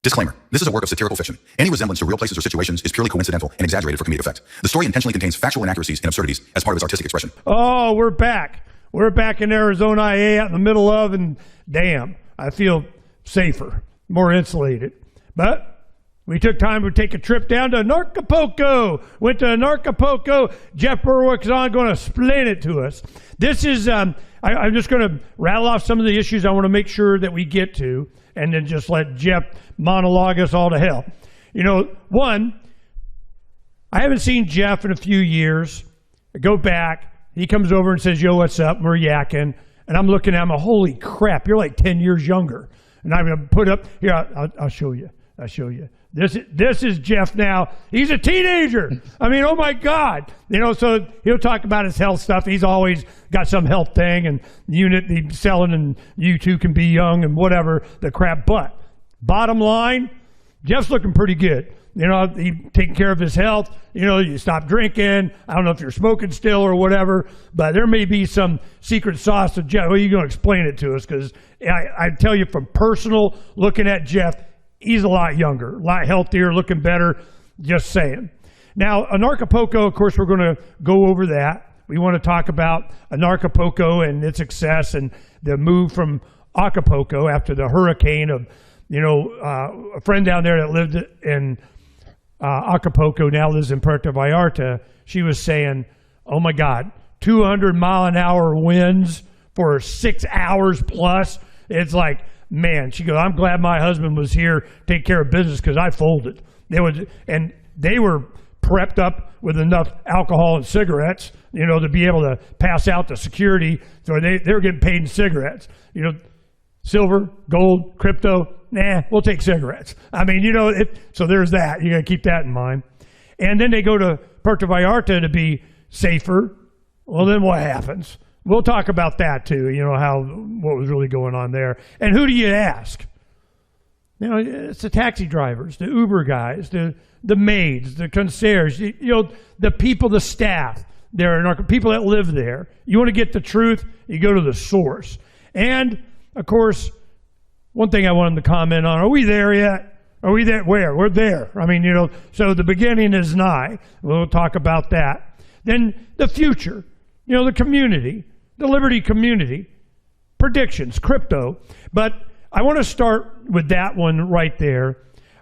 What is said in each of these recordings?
Disclaimer. This is a work of satirical fiction. Any resemblance to real places or situations is purely coincidental and exaggerated for comedic effect. The story intentionally contains factual inaccuracies and absurdities as part of its artistic expression. Oh, we're back. We're back in Arizona, IA, out in the middle of, and damn, I feel safer, more insulated. But we took time to take a trip down to Anarchapulco. Went to Anarchapulco. Jeff Berwick's on, going to explain it to us. This is, I'm just going to rattle off some of the issues I want to make sure that we get to, and then just let Jeff monologue us all to hell. You know, one, I haven't seen Jeff in a few years. I go back, he comes over and says, yo, what's up? We're yakking. And I'm looking at him, holy crap, you're like 10 years younger. And I'm going to put up, here, I'll show you. I'll show you. This is Jeff now. He's a teenager. I mean, oh my God. You know, so he'll talk about his health stuff. He's always got some health thing and unit he's selling, and you too can be young and whatever the crap. But bottom line, Jeff's looking pretty good. You know, he taking care of his health. You know, you stop drinking. I don't know if you're smoking still or whatever, but there may be some secret sauce to Jeff. Well, you're going to explain it to us, because I tell you from personal looking at Jeff, he's a lot younger, a lot healthier, looking better, just saying. Now, Anarchapulco, of course, we're going to go over that. We want to talk about Anarchapulco and its success and the move from Acapulco after the hurricane of, you know, a friend down there that lived in Acapulco now lives in Puerto Vallarta. She was saying, oh my God, 200-mile-an-hour winds for 6 hours plus. It's like, man, she goes, I'm glad my husband was here to take care of business, because I folded. They were prepped up with enough alcohol and cigarettes, you know, to be able to pass out to security. So they were getting paid in cigarettes. You know, silver, gold, crypto, nah, we'll take cigarettes. I mean, you know, so there's that. You got to keep that in mind. And then they go to Puerto Vallarta to be safer. Well, then what happens? We'll talk about that too, you know, what was really going on there. And who do you ask? You know, it's the taxi drivers, the Uber guys, the maids, the concierge, you know, the people, the staff there, people that live there. You want to get the truth, you go to the source. And, of course, one thing I wanted to comment on, are we there yet? Are we there? Where? We're there. I mean, you know, so the beginning is nigh. We'll talk about that. Then the future, you know, the community, the Liberty community, predictions, crypto. But I want to start with that one right there.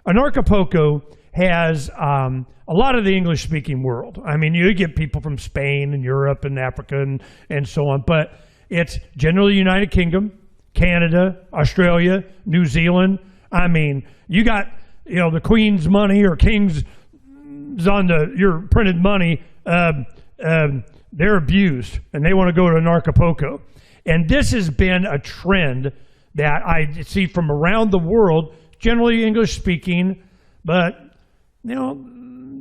Anarchapulco has a lot of the English-speaking world. I mean, you get people from Spain and Europe and Africa and so on, but it's generally United Kingdom, Canada, Australia, New Zealand. I mean, you got, you know, the Queen's money or King's on your printed money. They're abused, and they want to go to Anarchapulco. And this has been a trend that I see from around the world, generally English-speaking, but, you know,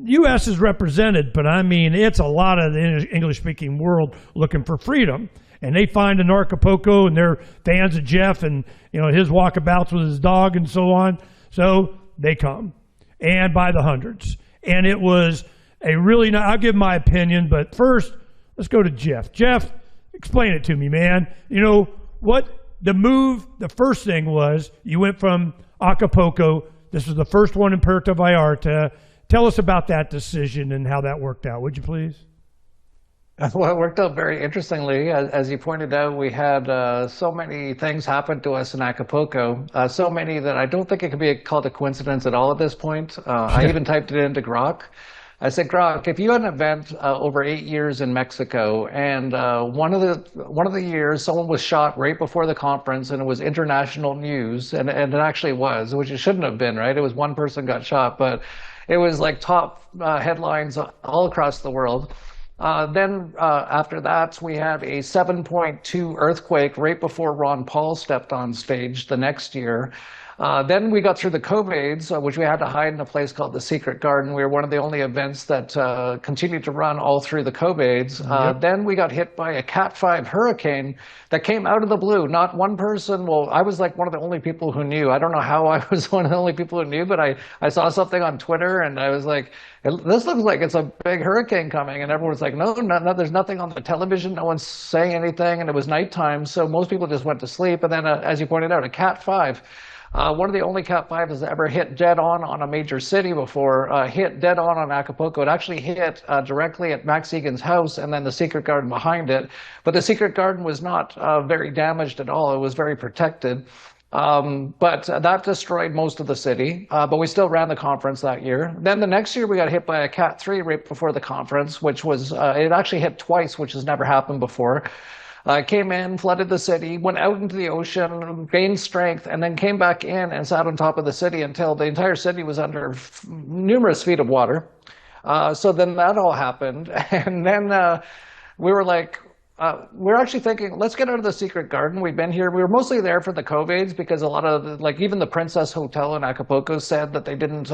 U.S. is represented, but I mean, it's a lot of the English-speaking world looking for freedom. And they find Anarchapulco, and they're fans of Jeff and, you know, his walkabouts with his dog and so on. So they come, and by the hundreds. And it was a really nice, I'll give my opinion, but first, let's go to Jeff. Jeff, explain it to me, man. You know, what the move, the first thing was, you went from Acapulco. This was the first one in Puerto Vallarta. Tell us about that decision and how that worked out, would you please? Well, it worked out very interestingly. As you pointed out, we had so many things happen to us in Acapulco, so many that I don't think it could be called a coincidence at all at this point. I even typed it into Grok. I said, Grok, if you had an event over 8 years in Mexico, and one of the years someone was shot right before the conference, and it was international news, and it actually was, which it shouldn't have been, right? It was one person got shot, but it was like top headlines all across the world. Then after that, we had a 7.2 earthquake right before Ron Paul stepped on stage the next year. Then we got through the COVIDs, which we had to hide in a place called the Secret Garden. We were one of the only events that continued to run all through the COVIDs. Yep. Then we got hit by a Cat 5 hurricane that came out of the blue. Not one person, well, I was like one of the only people who knew. I don't know how I was one of the only people who knew, but I saw something on Twitter, and I was like, this looks like it's a big hurricane coming. And everyone's like, no, there's nothing on the television. No one's saying anything. And it was nighttime, so most people just went to sleep. And then, as you pointed out, a Cat 5. One of the only Cat 5 has ever hit dead on a major city before, hit dead on Acapulco. It actually hit directly at Max Egan's house and then the secret garden behind it. But the secret garden was not very damaged at all. It was very protected. But that destroyed most of the city, but we still ran the conference that year. Then the next year we got hit by a Cat 3 right before the conference, which was, it actually hit twice, which has never happened before. Came in, flooded the city, went out into the ocean, gained strength, and then came back in and sat on top of the city until the entire city was under numerous feet of water. So then that all happened. And then we were like, we're actually thinking, let's get out of the secret garden. We've been here. We were mostly there for the COVIDs because a lot of, like even the Princess Hotel in Acapulco said that they didn't,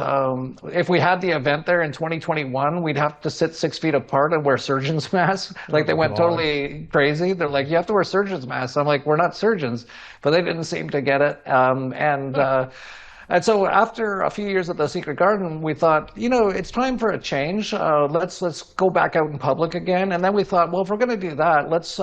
if we had the event there in 2021, we'd have to sit 6 feet apart and wear surgeon's masks. Like they went totally crazy. They're like, you have to wear surgeon's masks. I'm like, we're not surgeons, but they didn't seem to get it. And so after a few years at the Secret Garden, we thought, you know, it's time for a change. Let's go back out in public again. And then we thought, well, if we're going to do that, let's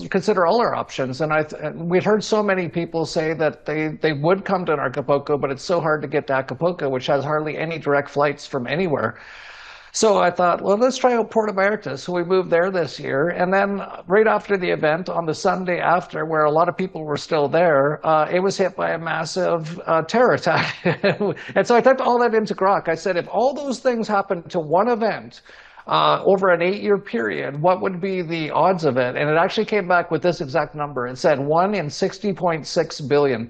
consider all our options. And we'd heard so many people say that they would come to Anarchapulco, but it's so hard to get to Acapulco, which has hardly any direct flights from anywhere. So I thought, well, let's try out Puerto Vallarta. So we moved there this year. And then right after the event, on the Sunday after, where a lot of people were still there, it was hit by a massive terror attack. And so I typed all that into Grok. I said, if all those things happened to one event over an 8-year period, what would be the odds of it? And it actually came back with this exact number. It said 1 in 60.6 billion.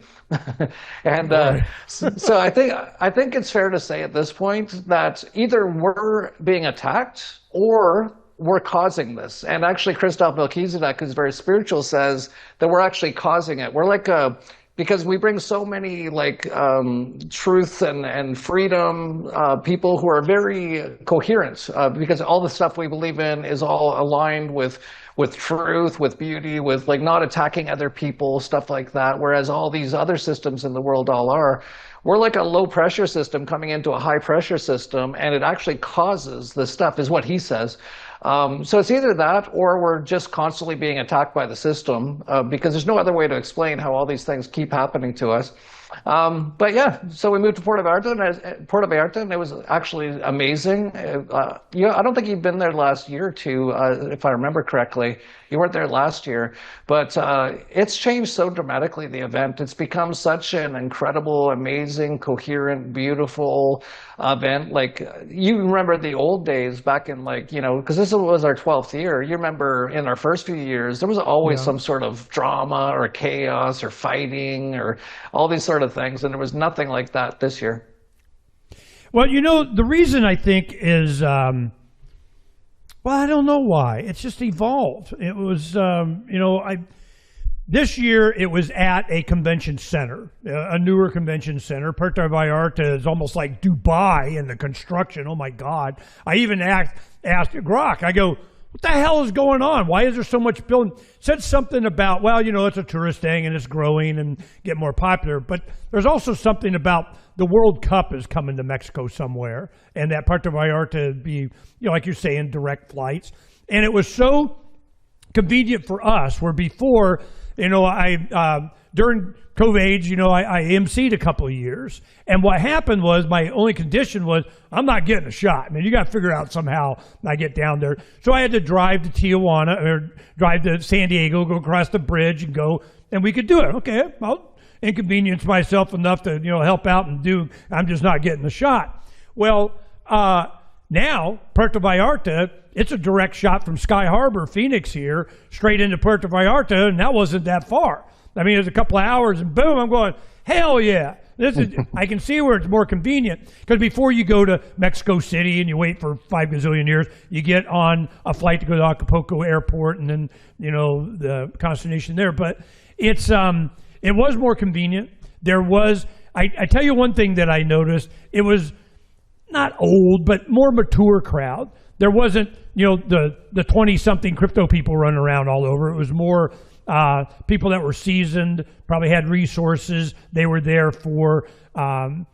And so I think it's fair to say at this point that either we're being attacked or we're causing this. And actually, Christof Melchizedek, who's very spiritual, says that we're actually causing it. We're like because we bring so many truth and freedom, people who are very coherent, because all the stuff we believe in is all aligned with truth, with beauty, with like not attacking other people, stuff like that. Whereas all these other systems in the world all are. We're like a low pressure system coming into a high pressure system, and it actually causes this stuff, is what he says. So it's either that or we're just constantly being attacked by the system, because there's no other way to explain how all these things keep happening to us. But yeah, so we moved to Puerto Vallarta, and it was actually amazing. I don't think you've been there last year or two, if I remember correctly. You weren't there last year, but it's changed so dramatically, the event. It's become such an incredible, amazing, coherent, beautiful event. Like, you remember the old days back in, because this was our 12th year. You remember in our first few years, there was always some sort of drama or chaos or fighting or all these sort of things, and there was nothing like that this year. Well, the reason I think is, I don't know why. It's just evolved. It was, this year it was at a convention center, a newer convention center. Puerto Vallarta is almost like Dubai in the construction. Oh my God. I even asked Grok, I go, what the hell is going on? Why is there so much building? Said something about, it's a tourist thing and it's growing and getting more popular. But there's also something about the World Cup is coming to Mexico somewhere, and that Puerto Vallarta would be, like you're saying, direct flights. And it was so convenient for us, where before, during COVID, I emceed a couple of years. And what happened was, my only condition was, I'm not getting a shot. You got to figure out somehow I get down there. So I had to drive to Tijuana, or drive to San Diego, go across the bridge and go, and we could do it. Okay, I'll inconvenience myself enough to, help out and do, I'm just not getting the shot. Well, now, Puerto Vallarta, it's a direct shot from Sky Harbor, Phoenix here, straight into Puerto Vallarta, and that wasn't that far. It was a couple of hours, and boom, I'm going, hell yeah. I can see where it's more convenient, because before you go to Mexico City and you wait for 5 gazillion years, you get on a flight to go to Acapulco Airport and then, the consternation there. But it was more convenient. There was, I tell you one thing that I noticed, it was not old, but more mature crowd. There wasn't, the 20-something crypto people running around all over. It was more people that were seasoned, probably had resources. They were there for, the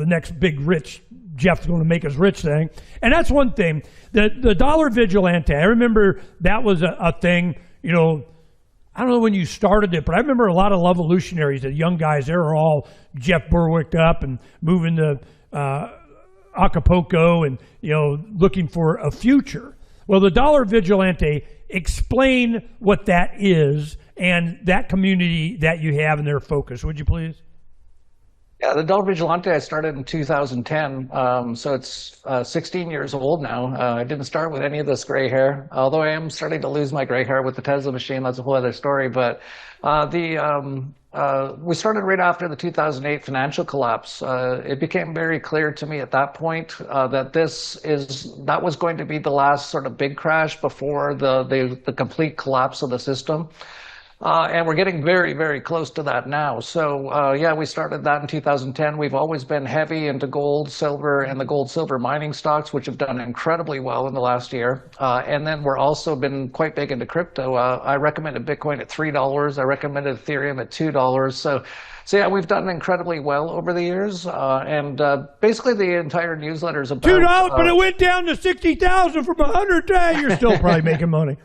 next big rich, Jeff's going to make us rich thing. And that's one thing. The dollar vigilante, I remember that was a thing, I don't know when you started it, but I remember a lot of Levolutionaries, the young guys, they were all Jeff Berwick up and moving to Acapulco and, looking for a future. Well, the Dollar Vigilante, explain what that is and that community that you have and their focus, would you please? Yeah, the Dollar Vigilante I started in 2010, so it's 16 years old now. I didn't start with any of this gray hair, although I am starting to lose my gray hair with the Tesla machine. That's a whole other story. But we started right after the 2008 financial collapse. It became very clear to me at that point that that was going to be the last sort of big crash before the complete collapse of the system. And we're getting very, very close to that now. So, yeah, we started that in 2010. We've always been heavy into gold, silver, and the gold, silver mining stocks, which have done incredibly well in the last year. And then we're also been quite big into crypto. I recommended Bitcoin at $3. I recommended Ethereum at $2. So yeah, we've done incredibly well over the years. And basically the entire newsletter is about... $2, but it went down to 60,000 from 100K. You're still probably making money,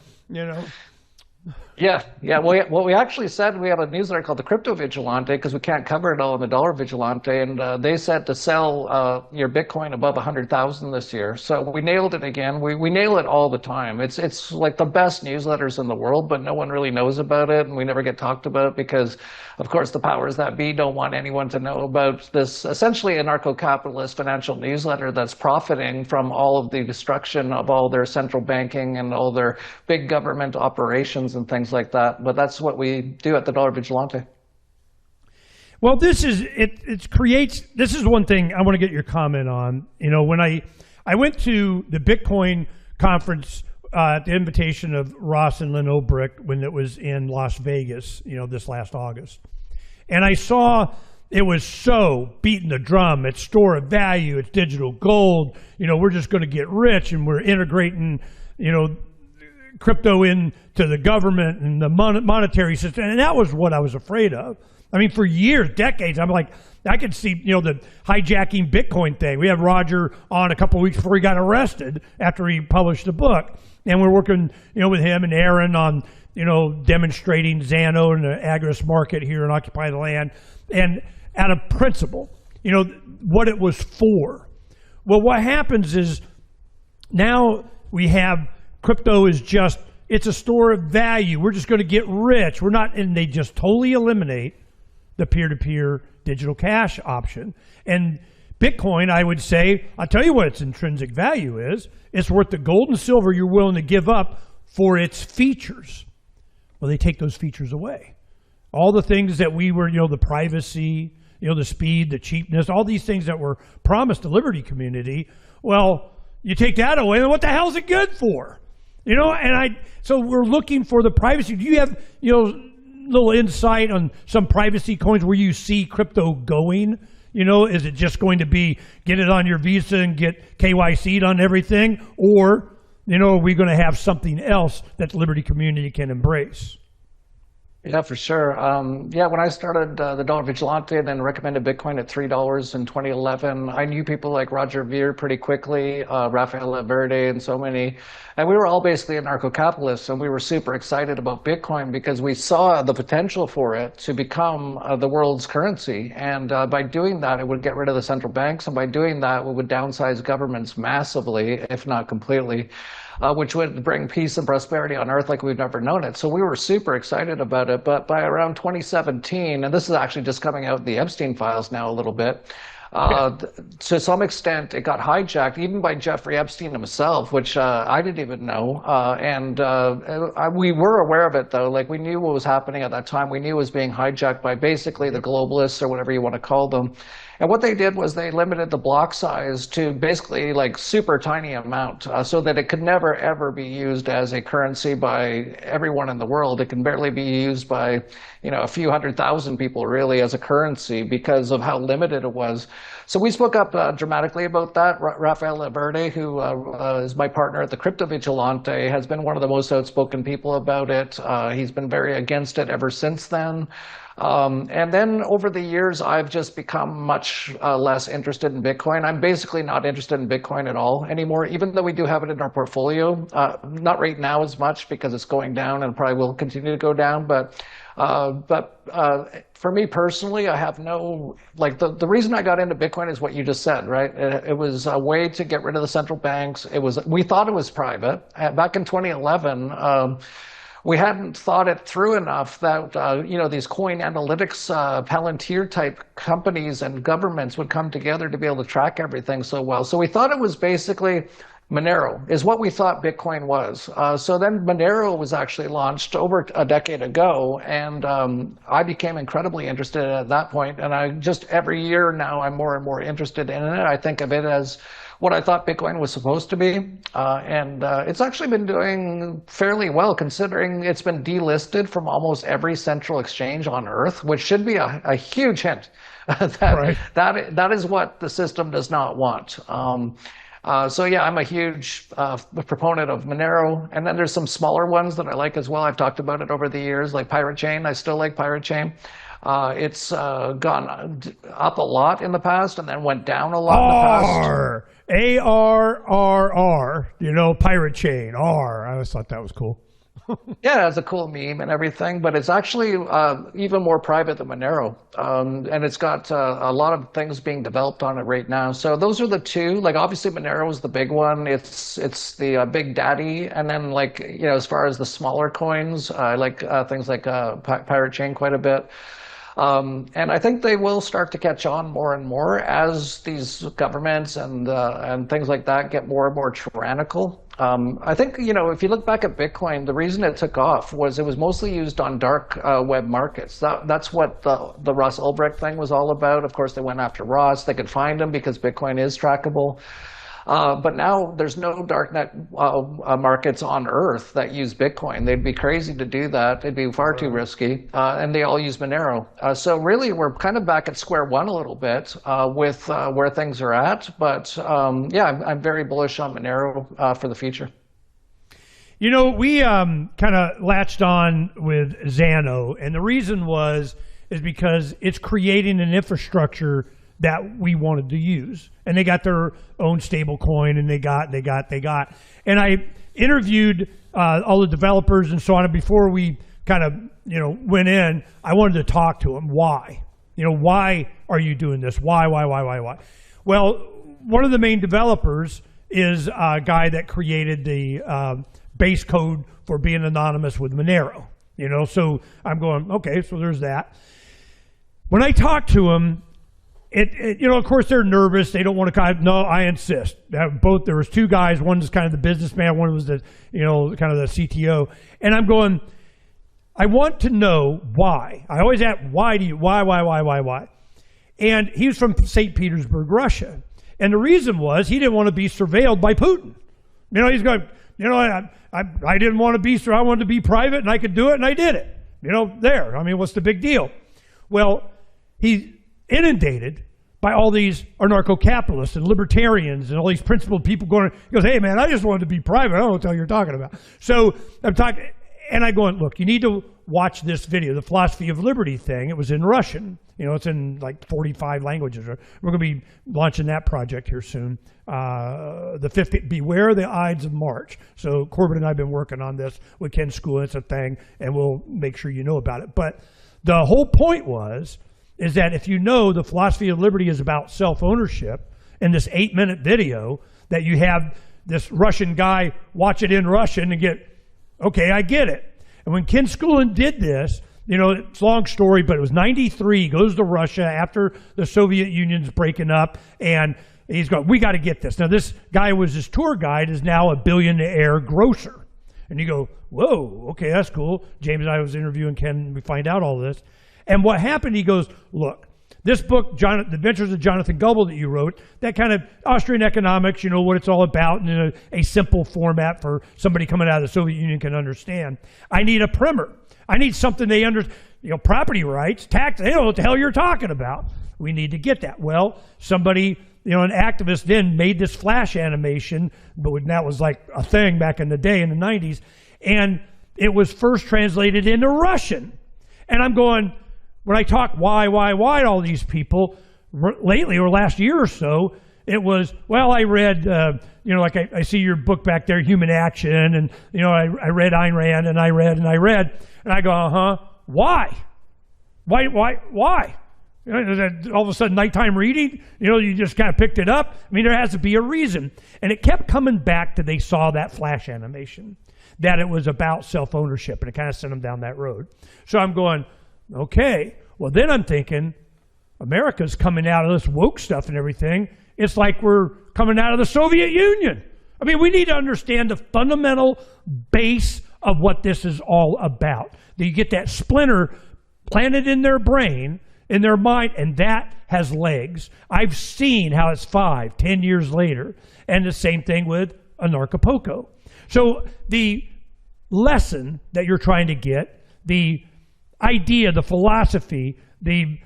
Yeah. Well, we actually said we have a newsletter called the Crypto Vigilante because we can't cover it all in the Dollar Vigilante, and they said to sell your Bitcoin above 100,000 this year. So we nailed it again. We nail it all the time. It's like the best newsletters in the world, but no one really knows about it, and we never get talked about because, of course, the powers that be don't want anyone to know about this essentially anarcho-capitalist financial newsletter that's profiting from all of the destruction of all their central banking and all their big government operations and things like that. But that's what we do at the Dollar Vigilante. Well, this is one thing I want to get your comment on. When I went to the Bitcoin conference at the invitation of Ross and Lynn Obrick when it was in Las Vegas, this last August, and I saw it was so beating the drum. It's store of value. It's digital gold. We're just going to get rich, and we're integrating, crypto into the government and the monetary system. And that was what I was afraid of. I mean, for years, decades, I'm like, I could see, the hijacking Bitcoin thing. We had Roger on a couple of weeks before he got arrested after he published the book. And we're working, with him and Aaron on, demonstrating Xano in the Agris market here in Occupy the Land. And out of principle, what it was for. Well, what happens is now we have crypto is just, it's a store of value. We're just going to get rich. We're not, and they just totally eliminate the peer-to-peer digital cash option. And Bitcoin, I would say, I'll tell you what its intrinsic value is. It's worth the gold and silver you're willing to give up for its features. Well, they take those features away. All the things that we were, the privacy, the speed, the cheapness, all these things that were promised the Liberty community. Well, you take that away, then what the hell is it good for? So we're looking for the privacy. Do you have, little insight on some privacy coins where you see crypto going? Is it just going to be get it on your Visa and get KYC'd on everything? Or, are we going to have something else that the Liberty community can embrace? Yeah, for sure. When I started the Dollar Vigilante and then recommended Bitcoin at $3 in 2011, I knew people like Roger Ver pretty quickly, Rafael Verde, and so many. And we were all basically anarcho-capitalists, and we were super excited about Bitcoin because we saw the potential for it to become the world's currency. And by doing that, it would get rid of the central banks. And by doing that, we would downsize governments massively, if not completely. Which would bring peace and prosperity on Earth like we've never known it. So we were super excited about it. But by around 2017, and this is actually just coming out in the Epstein files now a little bit, to some extent it got hijacked, even by Jeffrey Epstein himself, which I didn't even know. We were aware of it, though. Like, we knew what was happening at that time. We knew it was being hijacked by basically the globalists, or whatever you want to call them. And what they did was they limited the block size to basically like super tiny amount so that it could never, ever be used as a currency by everyone in the world. It can barely be used by, a few 100,000 people really as a currency because of how limited it was. So we spoke up dramatically about that. Rafael Verde, who is my partner at the Crypto Vigilante, has been one of the most outspoken people about it. He's been very against it ever since then. And then over the years, I've just become much less interested in Bitcoin. I'm basically not interested in Bitcoin at all anymore, even though we do have it in our portfolio. Not right now as much because it's going down and probably will continue to go down. But for me personally, I have no, like the reason I got into Bitcoin is what you just said, right? It was a way to get rid of the central banks. We thought it was private. Back in 2011, we hadn't thought it through enough that, these coin analytics, Palantir type companies and governments would come together to be able to track everything so well. So we thought it was basically Monero is what we thought Bitcoin was. So then Monero was actually launched over a decade ago, and I became incredibly interested at that point. And I just every year now I'm more and more interested in it. I think of it as what I thought Bitcoin was supposed to be. And it's actually been doing fairly well considering it's been delisted from almost every central exchange on Earth, which should be a huge hint that is what the system does not want. So yeah, I'm a huge proponent of Monero, and then there's some smaller ones that I like as well. I've talked about it over the years, like Pirate Chain. I still like Pirate Chain. It's gone up a lot in the past, and then went down a lot in the past. ARRR, Pirate Chain, R. I always thought that was cool. Yeah, it's a cool meme and everything, but it's actually even more private than Monero. And it's got a lot of things being developed on it right now. So those are the two. Like, obviously, Monero is the big one. It's the big daddy. And then, as far as the smaller coins, I like things like Pirate Chain quite a bit. And I think they will start to catch on more and more as these governments and things like that get more and more tyrannical. I think, if you look back at Bitcoin, the reason it took off was it was mostly used on dark web markets. That's what the Ross Ulbricht thing was all about. Of course, they went after Ross. They could find him because Bitcoin is trackable. But now there's no darknet markets on Earth that use Bitcoin. They'd be crazy to do that. It'd be far too risky. And they all use Monero. So really, we're kind of back at square one a little bit with where things are at. But yeah, I'm very bullish on Monero for the future. We kind of latched on with Xano, and the reason is because it's creating an infrastructure that we wanted to use, and they got their own stable coin, and they got, and I interviewed all the developers and so on. And before we kind of went in, I wanted to talk to them. Why? Why are you doing this? Why? Well, one of the main developers is a guy that created the base code for being anonymous with Monero. So I'm going, okay, so there's that. When I talked to him, of course they're nervous. They don't want to no, I insist. There was two guys. One was kind of the businessman. One was the, kind of the CTO. And I'm going, I want to know why. I always ask, why? And he was from St. Petersburg, Russia. And the reason was he didn't want to be surveilled by Putin. He's going, I didn't want to be, I wanted to be private and I could do it and I did it. There. What's the big deal? Well, he's inundated by all these anarcho-capitalists and libertarians and all these principled people going, he goes, hey man, I just wanted to be private. I don't know what the hell you're talking about. So I'm talking, and I go, look, you need to watch this video, the Philosophy of Liberty thing. It was in Russian. It's in like 45 languages. We're going to be launching that project here soon. The 50, Beware the Ides of March. So Corbin and I have been working on this with Ken School. It's a thing, and we'll make sure you know about it. But the whole point is that if the Philosophy of Liberty is about self-ownership, in this 8-minute video that you have this Russian guy watch it in Russian and get, okay, I get it. And when Ken Schoolin did this, it's a long story, but it was 93, goes to Russia after the Soviet Union's breaking up, and he's going, we got to get this. Now this guy who was his tour guide is now a billionaire grocer. And you go, whoa, okay, that's cool. James and I was interviewing Ken, we find out all this. And what happened, he goes, look, this book, The Adventures of Jonathan Goebel that you wrote, that kind of Austrian economics, what it's all about in a simple format for somebody coming out of the Soviet Union can understand. I need a primer. I need something they understand, property rights, tax, they don't know what the hell you're talking about. We need to get that. Well, somebody, an activist then made this flash animation, but that was like a thing back in the day in the 90s, and it was first translated into Russian. And I'm going, when I talk why to all these people lately or last year or so, it was, well, I read, like I see your book back there, Human Action, and, I read Ayn Rand, and I read, and I go, why? Why? Is that all of a sudden nighttime reading? You just kind of picked it up? I mean, there has to be a reason. And it kept coming back to they saw that flash animation, that it was about self-ownership, and it kind of sent them down that road. So I'm going, okay, well then I'm thinking, America's coming out of this woke stuff and everything. It's like we're coming out of the Soviet Union. I mean, we need to understand the fundamental base of what this is all about. That you get that splinter planted in their brain, in their mind, and that has legs. I've seen how it's 5, 10 years later. And the same thing with Anarchapulco. So the lesson that you're trying to get, the idea, the philosophy, the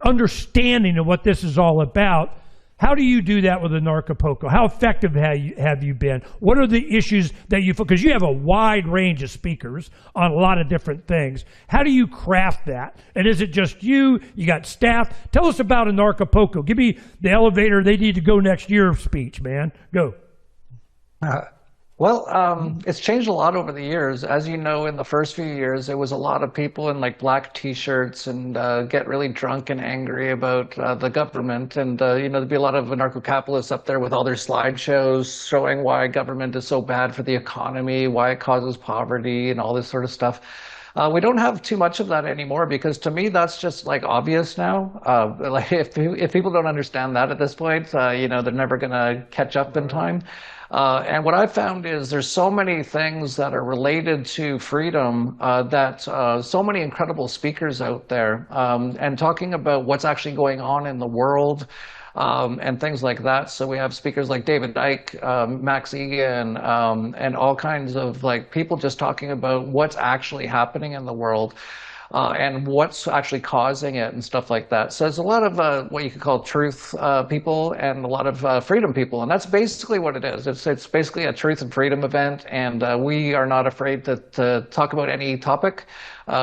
understanding of what this is all about, how do you do that with Anarchapulco? How effective have you been? What are the issues that because you have a wide range of speakers on a lot of different things. How do you craft that? And is it just you? You got staff? Tell us about Anarchapulco. Give me the elevator they need to go next year of speech, man. Go. It's changed a lot over the years. As you know, in the first few years, there was a lot of people in like black T-shirts and get really drunk and angry about the government. And, there'd be a lot of anarcho-capitalists up there with all their slideshows showing why government is so bad for the economy, why it causes poverty and all this sort of stuff. We don't have too much of that anymore because to me, that's just like obvious now. Like if people don't understand that at this point, they're never going to catch up in time. And what I've found is there's so many things that are related to freedom that so many incredible speakers out there and talking about what's actually going on in the world and things like that. So we have speakers like David Icke, Max Egan, and all kinds of like people just talking about what's actually happening in the world. And what's actually causing it and stuff like that. So there's a lot of what you could call truth people and a lot of freedom people. And that's basically what it is. It's basically a truth and freedom event. And we are not afraid to talk about any topic.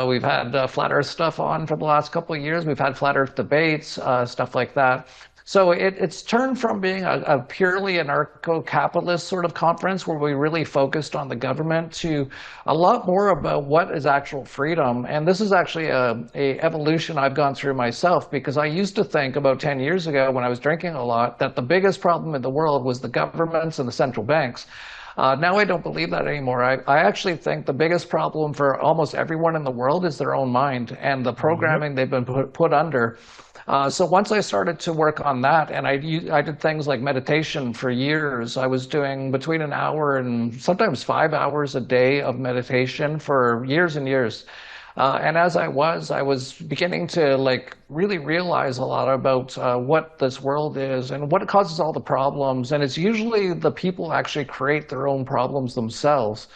We've had flat earth stuff on for the last couple of years. We've had flat earth debates, stuff like that. So it's turned from being a purely anarcho-capitalist sort of conference where we really focused on the government to a lot more about what is actual freedom. And this is actually a evolution I've gone through myself because I used to think about 10 years ago when I was drinking a lot that the biggest problem in the world was the governments and the central banks. Now I don't believe that anymore. I actually think the biggest problem for almost everyone in the world is their own mind and the programming they've been put under. So once I started to work on that, and I did things like meditation for years. I was doing between an hour and sometimes 5 hours a day of meditation for years and years. And as I was beginning to like really realize a lot about what this world is and what causes all the problems. And it's usually the people actually create their own problems themselves.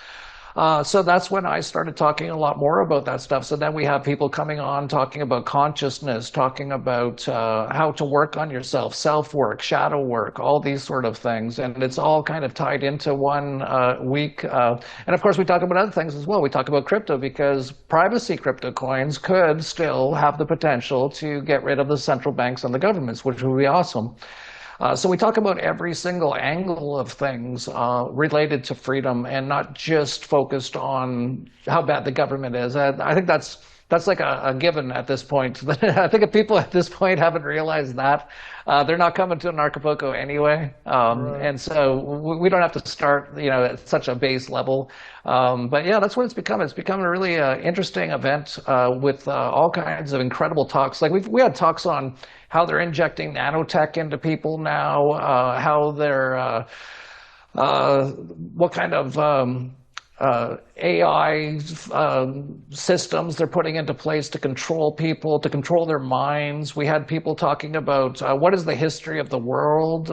So that's when I started talking a lot more about that stuff. So then we have people coming on talking about consciousness, talking about how to work on yourself, self-work, shadow work, all these sort of things. And it's all kind of tied into one week. And of course, we talk about other things as well. We talk about crypto because privacy crypto coins could still have the potential to get rid of the central banks and the governments, which would be awesome. So we talk about every single angle of things related to freedom and not just focused on how bad the government is. I think that's like a given at this point. I think if people at this point haven't realized that, they're not coming to Anarchapulco anyway. Right. And so we don't have to start, at such a base level. But yeah, that's what it's become. It's become a really interesting event with all kinds of incredible talks. Like we had talks on how they're injecting nanotech into people now, how they're, what kind of AI systems they're putting into place to control people, to control their minds. We had people talking about what is the history of the world?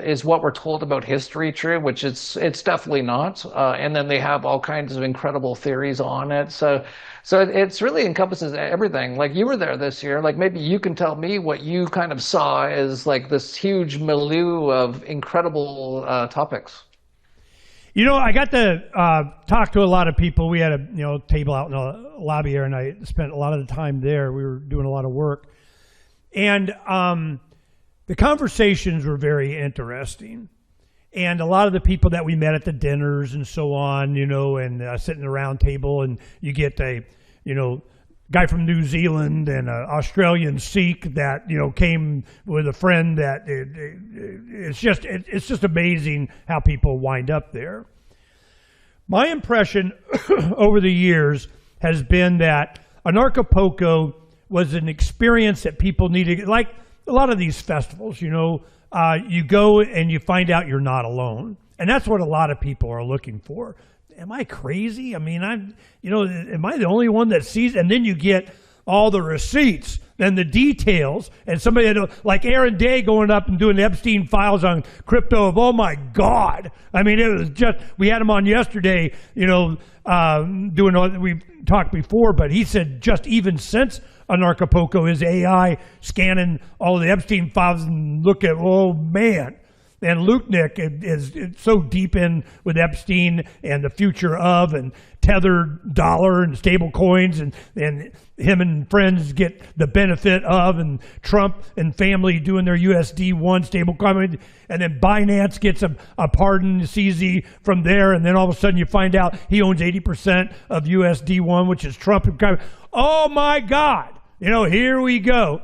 Is what we're told about history true? Which it's definitely not. And then they have all kinds of incredible theories on it. So it's really encompasses everything. Like you were there this year. Like maybe you can tell me what you kind of saw as like this huge milieu of incredible topics. You know, I got to talk to a lot of people. We had a table out in the lobby here, and I spent a lot of the time there. We were doing a lot of work. And the conversations were very interesting. And a lot of the people that we met at the dinners and so on, and sitting around table, and you get a, guy from New Zealand and an Australian Sikh that, came with a friend that it's just amazing how people wind up there. My impression over the years has been that Anarchapulco was an experience that people needed, like a lot of these festivals, you go and you find out you're not alone. And that's what a lot of people are looking for. Am I crazy? I mean, am I the only one that sees? And then you get all the receipts and the details, and somebody like Aaron Day going up and doing the Epstein files on crypto oh my God. I mean, it was just, we had him on yesterday, doing all, we've talked before, but he said just even since Anarchapulco is AI scanning all the Epstein files and look at, oh man. And Lutnick is so deep in with Epstein and the future of and tethered dollar and stable coins and him and friends get the benefit of, and Trump and family doing their USD1 stable coin, and then Binance gets a pardon CZ from there, and then all of a sudden you find out he owns 80% of USD1, which is Trump. Oh my God, here we go.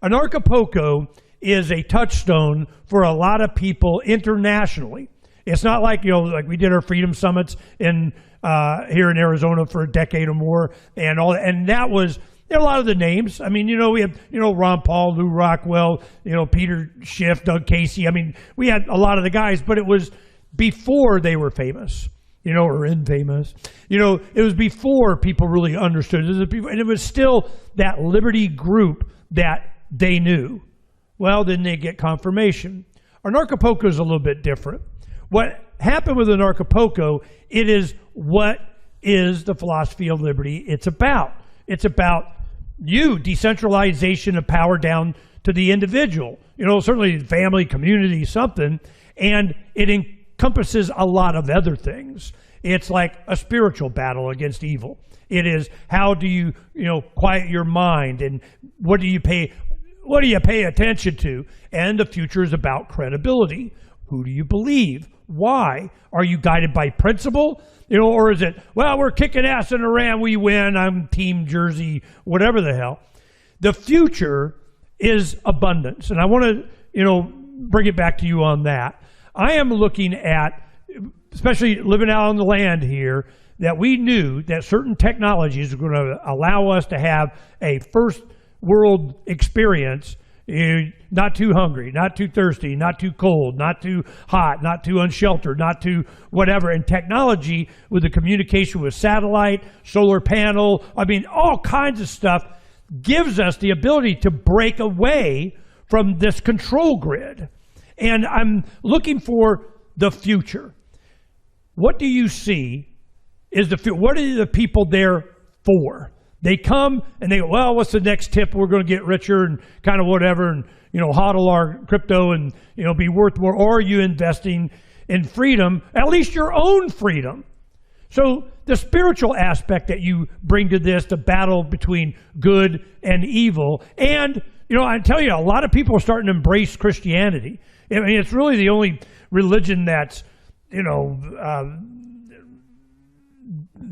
Anarchapulco is a touchstone for a lot of people internationally. It's not like, like we did our freedom summits in here in Arizona for a decade or more, and all, and that was a lot of the names. I mean, we have, Ron Paul, Lou Rockwell, Peter Schiff, Doug Casey. I mean, we had a lot of the guys, but it was before they were famous, or infamous. It was before people really understood it, and it was still that liberty group that they knew. Well, then they get confirmation. Anarchapulco is a little bit different. What happened with Anarchapulco, it is what is the philosophy of liberty it's about. It's about decentralization of power down to the individual. Certainly family, community, something. And it encompasses a lot of other things. It's like a spiritual battle against evil. It is how do you, quiet your mind, and what do you pay attention to? And the future is about credibility. Who do you believe? Why? Are you guided by principle? Or is it, well, we're kicking ass in Iran, we win, I'm Team Jersey, whatever the hell. The future is abundance. And I want to, bring it back to you on that. I am looking at, especially living out on the land here, that we knew that certain technologies are going to allow us to have a first world experience, not too hungry, not too thirsty, not too cold, not too hot, not too unsheltered, not too whatever. And technology with the communication with satellite, solar panel, all kinds of stuff gives us the ability to break away from this control grid. And I'm looking for the future. What do you see is what are the people there for? They come and they go, well, what's the next tip? We're going to get richer and kind of whatever, and hodl our crypto and be worth more. Or are you investing in freedom, at least your own freedom? So the spiritual aspect that you bring to this, the battle between good and evil, and I tell you, a lot of people are starting to embrace Christianity. I mean, it's really the only religion that's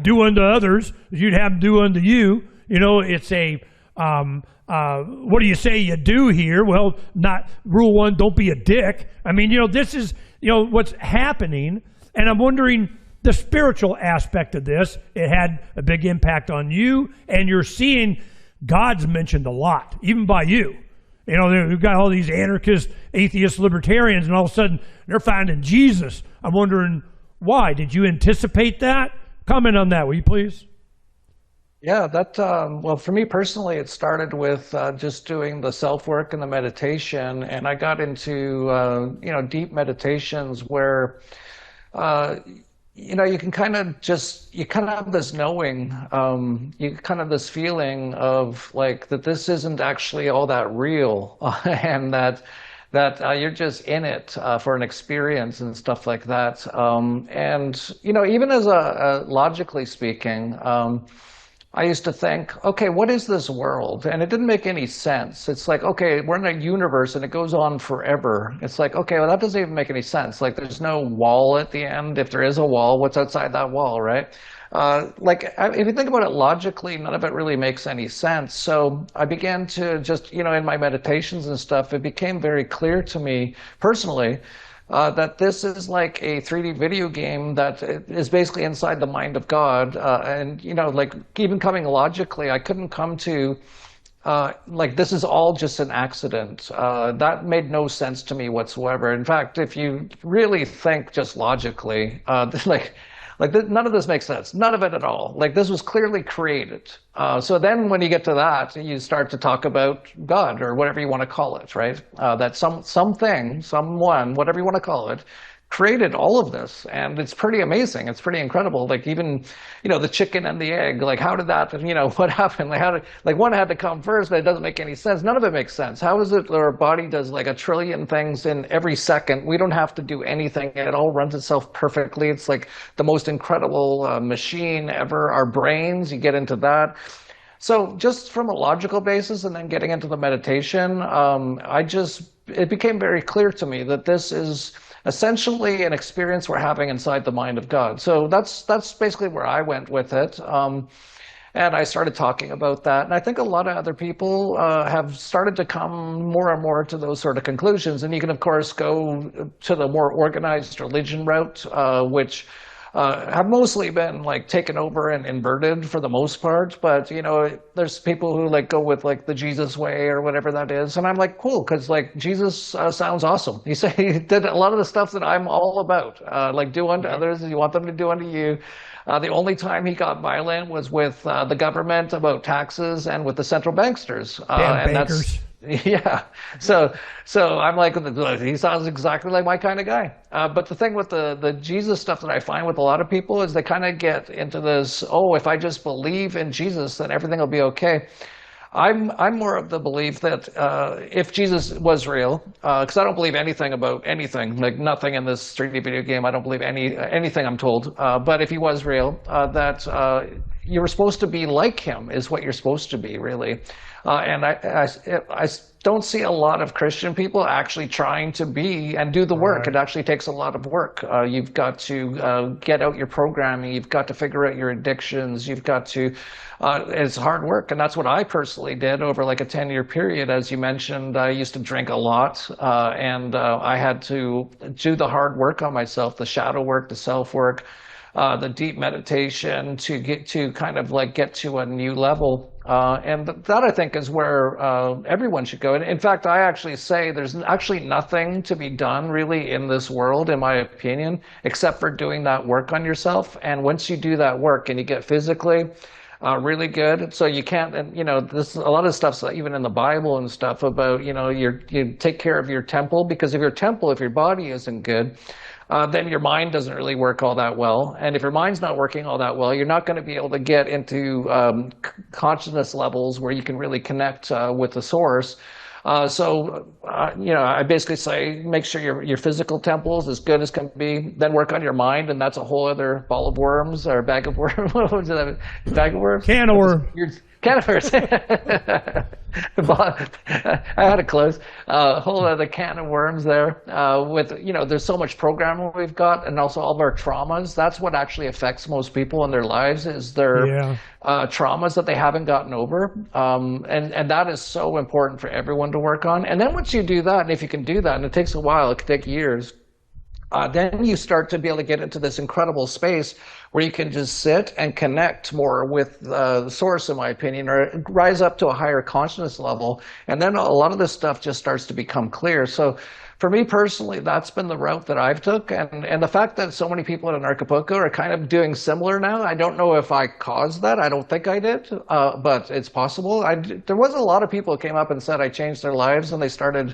do unto others as you'd have them do unto you. It's a, what do you say you do here? Well, not rule one, don't be a dick. I mean, this is, what's happening. And I'm wondering the spiritual aspect of this. It had a big impact on you, and you're seeing God's mentioned a lot, even by you. We've got all these anarchist, atheist, libertarians, and all of a sudden they're finding Jesus. I'm wondering why. Did you anticipate that? Comment on that, will you please? Yeah, well, for me personally, it started with just doing the self-work and the meditation, and I got into, deep meditations where, you can kind of have this knowing, you kind of this feeling of like that this isn't actually all that real, and that that you're just in it for an experience and stuff like that. And, even as logically speaking, I used to think, okay, what is this world? And it didn't make any sense. It's like, okay, we're in a universe and it goes on forever. It's like, okay, well, that doesn't even make any sense. Like, there's no wall at the end. If there is a wall, what's outside that wall, right? If you think about it logically, none of it really makes any sense. So I began to just, in my meditations and stuff, it became very clear to me personally that this is like a 3D video game that is basically inside the mind of God. And, even coming logically, I couldn't come to, this is all just an accident. That made no sense to me whatsoever. In fact, if you really think just logically, none of this makes sense. None of it at all. Like, this was clearly created. So then when you get to that, you start to talk about God or whatever you want to call it, right? That something, someone, whatever you want to call it, created all of this. And it's pretty amazing. It's pretty incredible. Like, even, the chicken and the egg, like, how did that, what happened? One had to come first, but it doesn't make any sense. None of it makes sense. How is it that our body does like a trillion things in every second? We don't have to do anything. It all runs itself perfectly. It's like the most incredible machine ever. Our brains, you get into that. So just from a logical basis and then getting into the meditation, it became very clear to me that this is essentially an experience we're having inside the mind of God. So that's basically where I went with it. And I started talking about that. And I think a lot of other people have started to come more and more to those sort of conclusions. And you can, of course, go to the more organized religion route, which have mostly been like taken over and inverted for the most part. But, there's people who go with the Jesus way or whatever that is. And I'm like, cool, because Jesus sounds awesome. He did a lot of the stuff that I'm all about. Do unto others as you want them to do unto you. The only time he got violent was with the government about taxes and with the central banksters. Damn bankers. Yeah. So I'm like, he sounds exactly like my kind of guy. But the thing with the Jesus stuff that I find with a lot of people is they kind of get into this, if I just believe in Jesus, then everything will be okay. I'm more of the belief that if Jesus was real, because I don't believe anything about anything, like nothing in this 3D video game, I don't believe anything I'm told. But if he was real, that you're supposed to be like him is what you're supposed to be, really. And I don't see a lot of Christian people actually trying to be and do the work. Right. It actually takes a lot of work. You've got to get out your programming. You've got to figure out your addictions. You've got to, it's hard work. And that's what I personally did over like a 10-year period. As you mentioned, I used to drink a lot and I had to do the hard work on myself, the shadow work, the self work. The deep meditation to get to kind of get to a new level. And that I think is where everyone should go. And in fact, I actually say there's actually nothing to be done really in this world, in my opinion, except for doing that work on yourself. And once you do that work and you get physically really good, so you can't, and this a lot of stuff's even in the Bible and stuff about, you take care of your temple, because if your body isn't good, then your mind doesn't really work all that well. And if your mind's not working all that well, you're not going to be able to get into consciousness levels where you can really connect with the source. I basically say make sure your physical temple is as good as can be, then work on your mind, and that's a whole other ball of worms or bag of worms. What was it? Bag of worms? Can of worms. Can of worms. I had it close. A whole other can of worms there. There's so much programming we've got, and also all of our traumas. That's what actually affects most people in their lives, is their traumas that they haven't gotten over. And that is so important for everyone to work on. And then once you do that, and if you can do that, and it takes a while, it could take years, then you start to be able to get into this incredible space where you can just sit and connect more with the source, in my opinion, or rise up to a higher consciousness level. And then a lot of this stuff just starts to become clear. So for me personally, that's been the route that I've took. And the fact that so many people at Anarchapulco are kind of doing similar now, I don't know if I caused that. I don't think I did, but it's possible. There was a lot of people who came up and said I changed their lives, and they started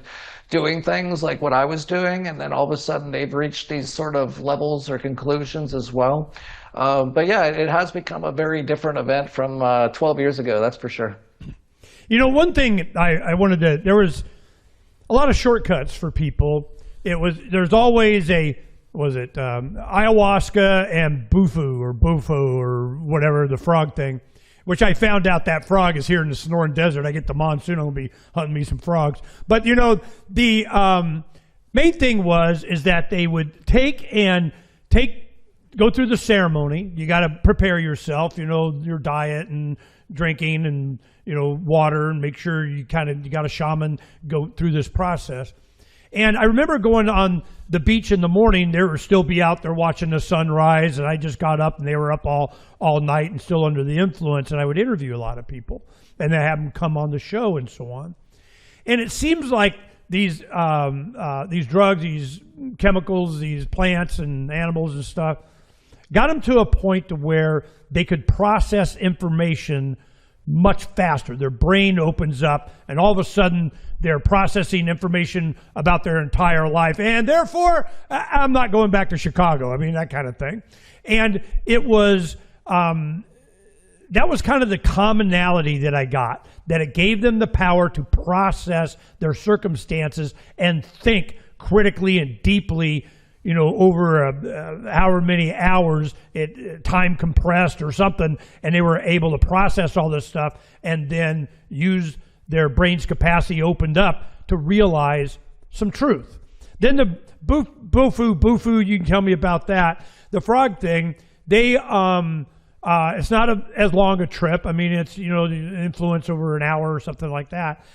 doing things like what I was doing, and then all of a sudden they've reached these sort of levels or conclusions as well. But yeah, it has become a very different event from 12 years ago, that's for sure. One thing I wanted to, a lot of shortcuts for people. There's always ayahuasca and bufo or whatever, the frog thing, which I found out that frog is here in the Sonoran Desert. I get the monsoon, I'm gonna be hunting me some frogs. But you know, the main thing is that they would go through the ceremony. You got to prepare yourself, you know, your diet and drinking and, you know, water, and make sure you got a shaman go through this process. And I remember going on the beach in the morning. They would still be out there watching the sunrise, and I just got up and they were up all night and still under the influence. And I would interview a lot of people and then have them come on the show and so on. And it seems like these drugs, these chemicals, these plants and animals and stuff, got them to a point to where they could process information much faster. Their brain opens up, and all of a sudden they're processing information about their entire life, and therefore I'm not going back to Chicago. I mean, that kind of thing. And it was that was kind of the commonality that I got, that it gave them the power to process their circumstances and think critically and deeply, you know, over however many hours, time compressed or something, and they were able to process all this stuff and then use their brain's capacity opened up to realize some truth. Then the bufu, you can tell me about that. The frog thing, it's not as long a trip. I mean, it's, you know, the influence over an hour or something like that.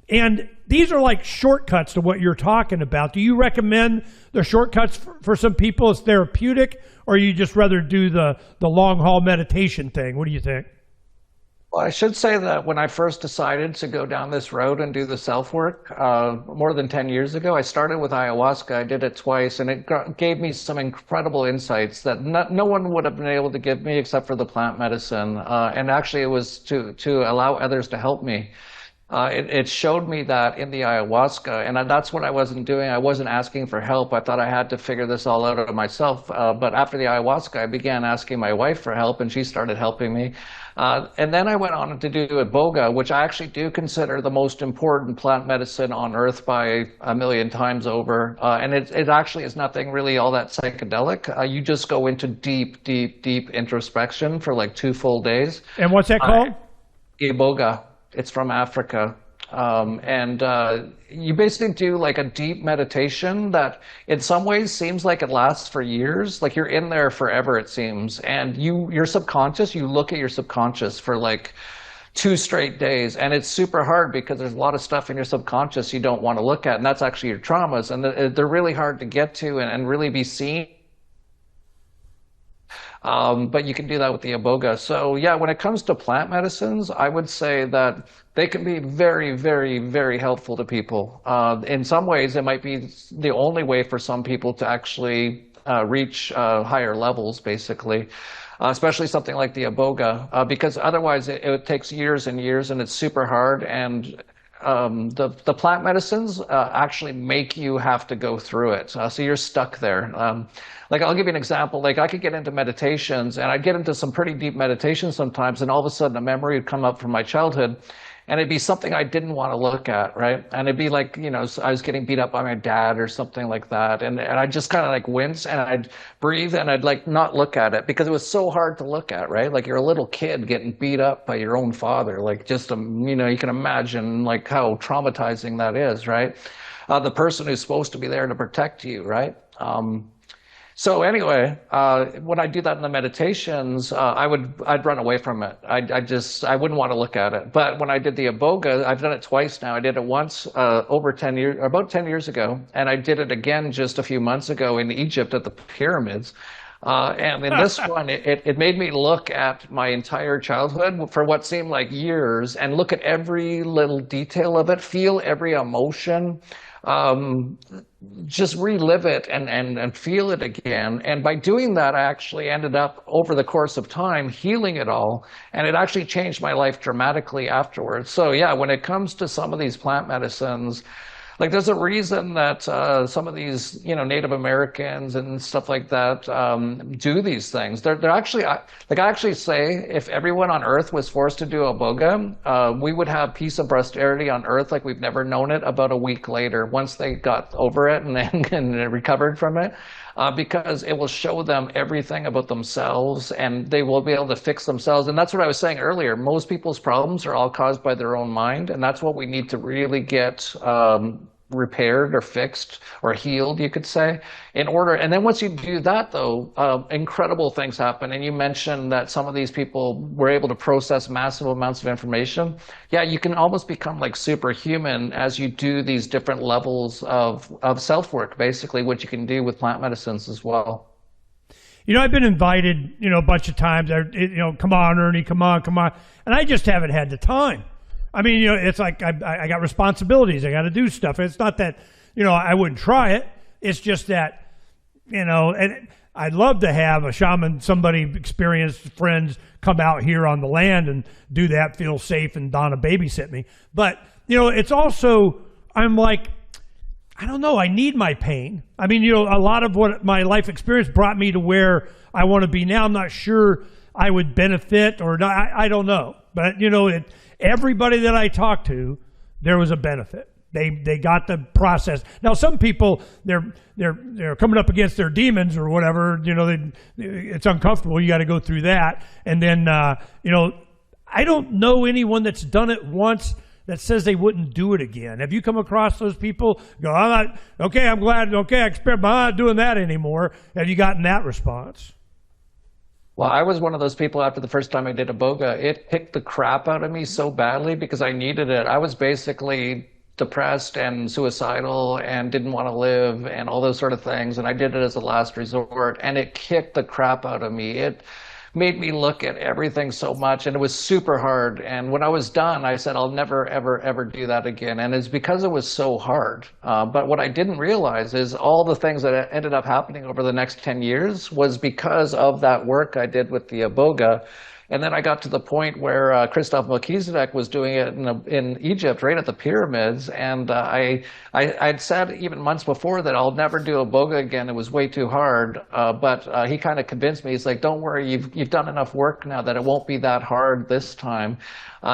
And these are like shortcuts to what you're talking about. Do you recommend the shortcuts for some people as therapeutic, or you just rather do the long haul meditation thing? What do you think? Well, I should say that when I first decided to go down this road and do the self-work more than 10 years ago, I started with ayahuasca. I did it twice, and it gave me some incredible insights that no one would have been able to give me except for the plant medicine. And actually, it was to allow others to help me. It showed me that in the ayahuasca, and that's what I wasn't doing. I wasn't asking for help. I thought I had to figure this all out of myself. But after the ayahuasca, I began asking my wife for help, and she started helping me. And then I went on to do iboga, which I actually do consider the most important plant medicine on earth by 1,000,000 times over. And it actually is nothing really all that psychedelic. You just go into deep, deep, deep introspection for like 2 full days. And what's that called? Iboga. It's from Africa. You basically do like a deep meditation that in some ways seems like it lasts for years. Like you're in there forever, it seems. And your subconscious, you look at your subconscious for like 2 straight days. And it's super hard because there's a lot of stuff in your subconscious you don't want to look at. And that's actually your traumas. And they're really hard to get to and really be seen. But you can do that with the iboga. So yeah, when it comes to plant medicines, I would say that they can be very, very, very helpful to people. In some ways, it might be the only way for some people to actually reach higher levels, basically, especially something like the iboga, because otherwise it takes years and years and it's super hard. And the plant medicines actually make you have to go through it. So you're stuck there. Like I'll give you an example. Like I could get into meditations and I'd get into some pretty deep meditations sometimes, and all of a sudden a memory would come up from my childhood, and it'd be something I didn't want to look at, right? And it'd be like, you know, I was getting beat up by my dad or something like that, and I'd just kind of like wince and I'd breathe and I'd like not look at it because it was so hard to look at, right? Like you're a little kid getting beat up by your own father, like just you know, you can imagine like how traumatizing that is, right? The person who's supposed to be there to protect you, right? So anyway, when I do that in the meditations, I'd run away from it. I wouldn't want to look at it. But when I did the iboga, I've done it twice now. I did it once about 10 years ago, and I did it again just a few months ago in Egypt at the pyramids. And in this one, it made me look at my entire childhood for what seemed like years and look at every little detail of it, feel every emotion, just relive it and feel it again. And by doing that, I actually ended up, over the course of time, healing it all. And it actually changed my life dramatically afterwards. So yeah, when it comes to some of these plant medicines, Like, there's a reason that some of these, Native Americans and stuff like that do these things. They're actually, like, I actually say, if everyone on Earth was forced to do iboga, we would have peace and prosperity on Earth like we've never known it about a week later, once they got over it and recovered from it. Because it will show them everything about themselves and they will be able to fix themselves. And that's what I was saying earlier. Most people's problems are all caused by their own mind. And that's what we need to really get repaired or fixed or healed, you could say, in order. And then once you do that, though, incredible things happen. And you mentioned that some of these people were able to process massive amounts of information. Yeah, you can almost become like superhuman as you do these different levels of self-work, basically, what you can do with plant medicines as well. I've been invited, a bunch of times, come on, Ernie, come on. And I just haven't had the time. I mean, it's like I got responsibilities. I got to do stuff. It's not that, I wouldn't try it. It's just that, and I'd love to have a shaman, somebody experienced, friends come out here on the land and do that, feel safe, and Donna babysit me. But, it's also, I'm like, I don't know, I need my pain. I mean, a lot of what my life experience brought me to where I want to be now. I'm not sure I would benefit or not. I don't know. But, everybody that I talked to, there was a benefit. They got the process. Now, some people, they're coming up against their demons or whatever. It's uncomfortable. You got to go through that. And then, I don't know anyone that's done it once that says they wouldn't do it again. Have you come across those people? Go, I'm glad. Okay, I'm not doing that anymore. Have you gotten that response? Well, I was one of those people after the first time I did iboga. It kicked the crap out of me so badly because I needed it. I was basically depressed and suicidal and didn't want to live and all those sort of things. And I did it as a last resort, and it kicked the crap out of me. It made me look at everything so much, and it was super hard. And when I was done, I said, I'll never, ever, ever do that again. And it's because it was so hard. But what I didn't realize is all the things that ended up happening over the next 10 years was because of that work I did with the iboga. And then I got to the point where Christof Melchizedek was doing it in Egypt, right at the pyramids. And I'd said even months before that I'll never do iboga again. It was way too hard. But he kind of convinced me. He's like, don't worry, you've done enough work now that it won't be that hard this time.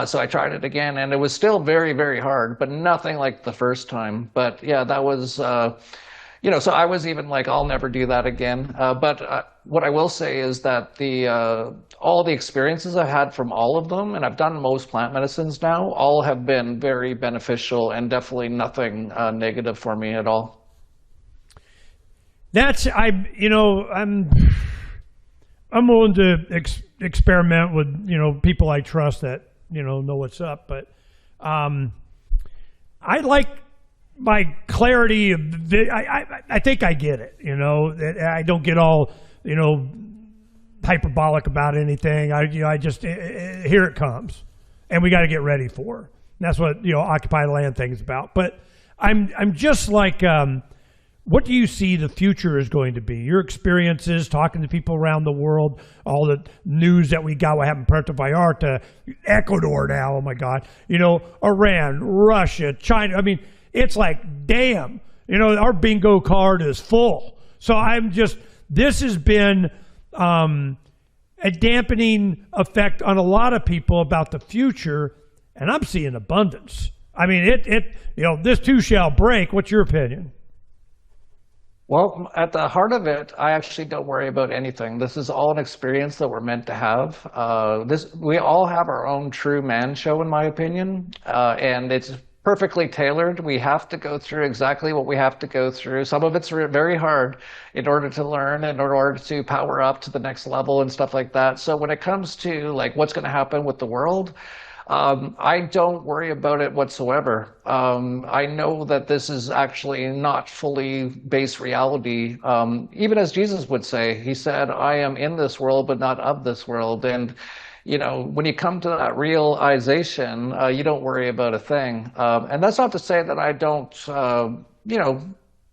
So I tried it again, and it was still very, very hard, but nothing like the first time. But yeah, that was... so I was even like, I'll never do that again. But what I will say is that all the experiences I've had from all of them, and I've done most plant medicines now, all have been very beneficial and definitely nothing negative for me at all. I'm willing to experiment with people I trust that know what's up, but I like my clarity of I think I get it. I don't get all hyperbolic about anything. I just here it comes, and we got to get ready for. And that's what Occupy the Land thing is about. But I'm just like, what do you see the future is going to be? Your experiences, talking to people around the world, all the news that we got, what happened in Puerto Vallarta, Ecuador now. Oh my God, Iran, Russia, China. I mean, it's like, damn, our bingo card is full. So this has been a dampening effect on a lot of people about the future, and I'm seeing abundance. I mean, this too shall break. What's your opinion? Well, at the heart of it, I actually don't worry about anything. This is all an experience that we're meant to have. We all have our own true man show, in my opinion, and it's perfectly tailored. We have to go through exactly what we have to go through. Some of it's very hard in order to learn and in order to power up to the next level and stuff like that. So when it comes to like what's going to happen with the world, I don't worry about it whatsoever. I know that this is actually not fully based reality. Even as Jesus would say, he said, I am in this world, but not of this world. And when you come to that realization, you don't worry about a thing. And that's not to say that I don't,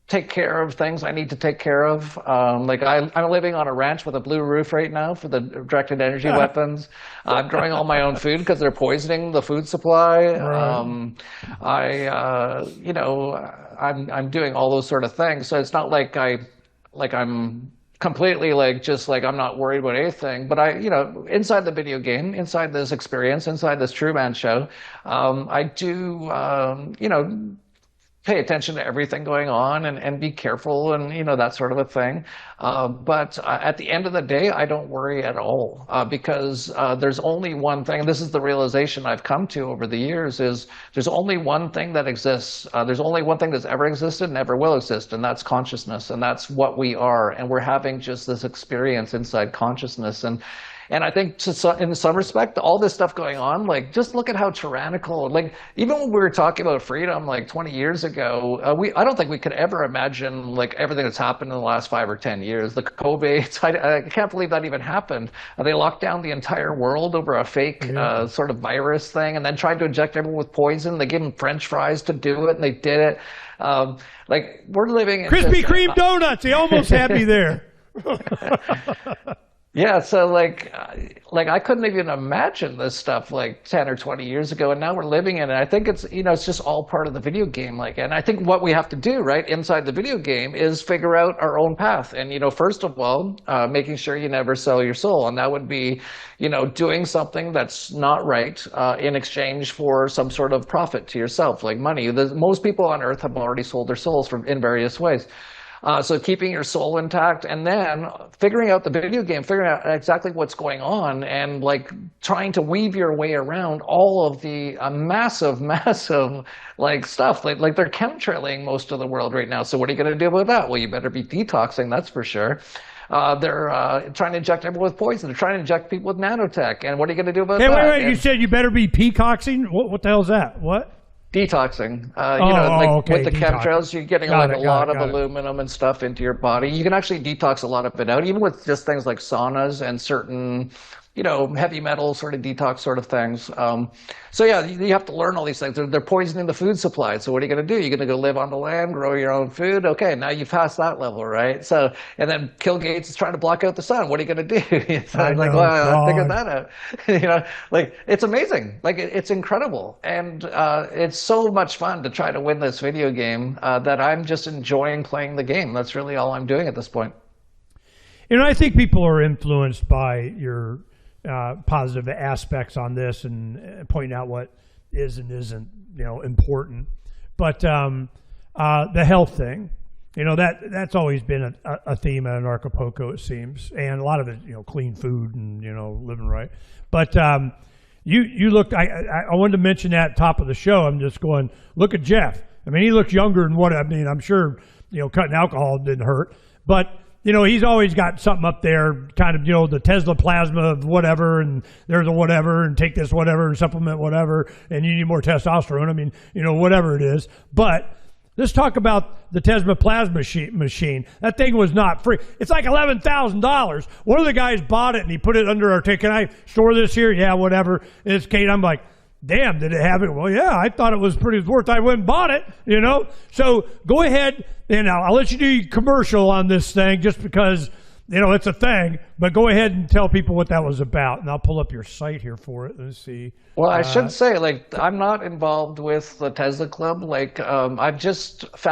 take care of things I need to take care of. Like I'm living on a ranch with a blue roof right now for the directed energy weapons. I'm growing all my own food because they're poisoning the food supply. Right. I'm doing all those sort of things. So it's not like I'm completely just I'm not worried about anything. But inside the video game, inside this experience, inside this Truman show, I do, pay attention to everything going on and be careful and that sort of a thing. But at the end of the day, I don't worry at all because there's only one thing. And this is the realization I've come to over the years: is there's only one thing that exists. There's only one thing that's ever existed and ever will exist, and that's consciousness, and that's what we are. And we're having just this experience inside consciousness. And I think in some respect, all this stuff going on, just look at how tyrannical, even when we were talking about freedom 20 years ago, I don't think we could ever imagine everything that's happened in the last 5 or 10 years. The COVID, I can't believe that even happened. They locked down the entire world over a fake sort of virus thing, and then tried to inject everyone with poison. They gave them French fries to do it, and they did it. We're living in Krispy Kreme donuts. They almost had me there. Yeah, so I couldn't even imagine this stuff 10 or 20 years ago, and now we're living in it. I think it's it's just all part of the video game, and I think what we have to do inside the video game is figure out our own path. And first of all, making sure you never sell your soul, and that would be doing something that's not right in exchange for some sort of profit to yourself, like money. Most people on Earth have already sold their souls in various ways. So keeping your soul intact, and then figuring out the video game, figuring out exactly what's going on, and trying to weave your way around all of the massive stuff. They're chemtrailing most of the world right now. So what are you going to do about that? Well, you better be detoxing, that's for sure. They're trying to inject everyone with poison. They're trying to inject people with nanotech. And what are you going to do about that? Wait. You said you better be peacoxing? What the hell is that? What? Detoxing, okay. with the Detox. Chemtrails, you're getting a lot of aluminum and stuff into your body. You can actually detox a lot of it out, even with just things like saunas and certain, heavy metal sort of detox sort of things. So yeah, you have to learn all these things. They're poisoning the food supply. So what are you going to do? You're going to go live on the land, grow your own food. Okay, now you've passed that level, right? So, and then Bill Gates is trying to block out the sun. What are you going to do? I figured that out. It's amazing. It's incredible. And it's so much fun to try to win this video game that I'm just enjoying playing the game. That's really all I'm doing at this point. I think people are influenced by your positive aspects on this and pointing out what is and isn't, important. But the health thing, that's always been a theme at Anarchapulco, it seems, and a lot of it, clean food and living right. But you look. I wanted to mention that at the top of the show. I'm just going, look at Jeff. I mean, he looks younger than what I mean. I'm sure cutting alcohol didn't hurt, but. He's always got something up there, kind of, the Tesla plasma of whatever, and there's a whatever, and take this whatever, and supplement whatever, and you need more testosterone. I mean, whatever it is. But let's talk about the Tesla plasma machine. That thing was not free. It's like $11,000. One of the guys bought it, and he put it under our table. Can I store this here? Yeah, whatever. And it's Kate. I'm like, damn, did it have it? Well, yeah, I thought it was pretty worth. I went and bought it, So go ahead, and I'll let you do your commercial on this thing just because, it's a thing. But go ahead and tell people what that was about, and I'll pull up your site here for it. Let's see. Well, I should say, I'm not involved with the TZLA.Club.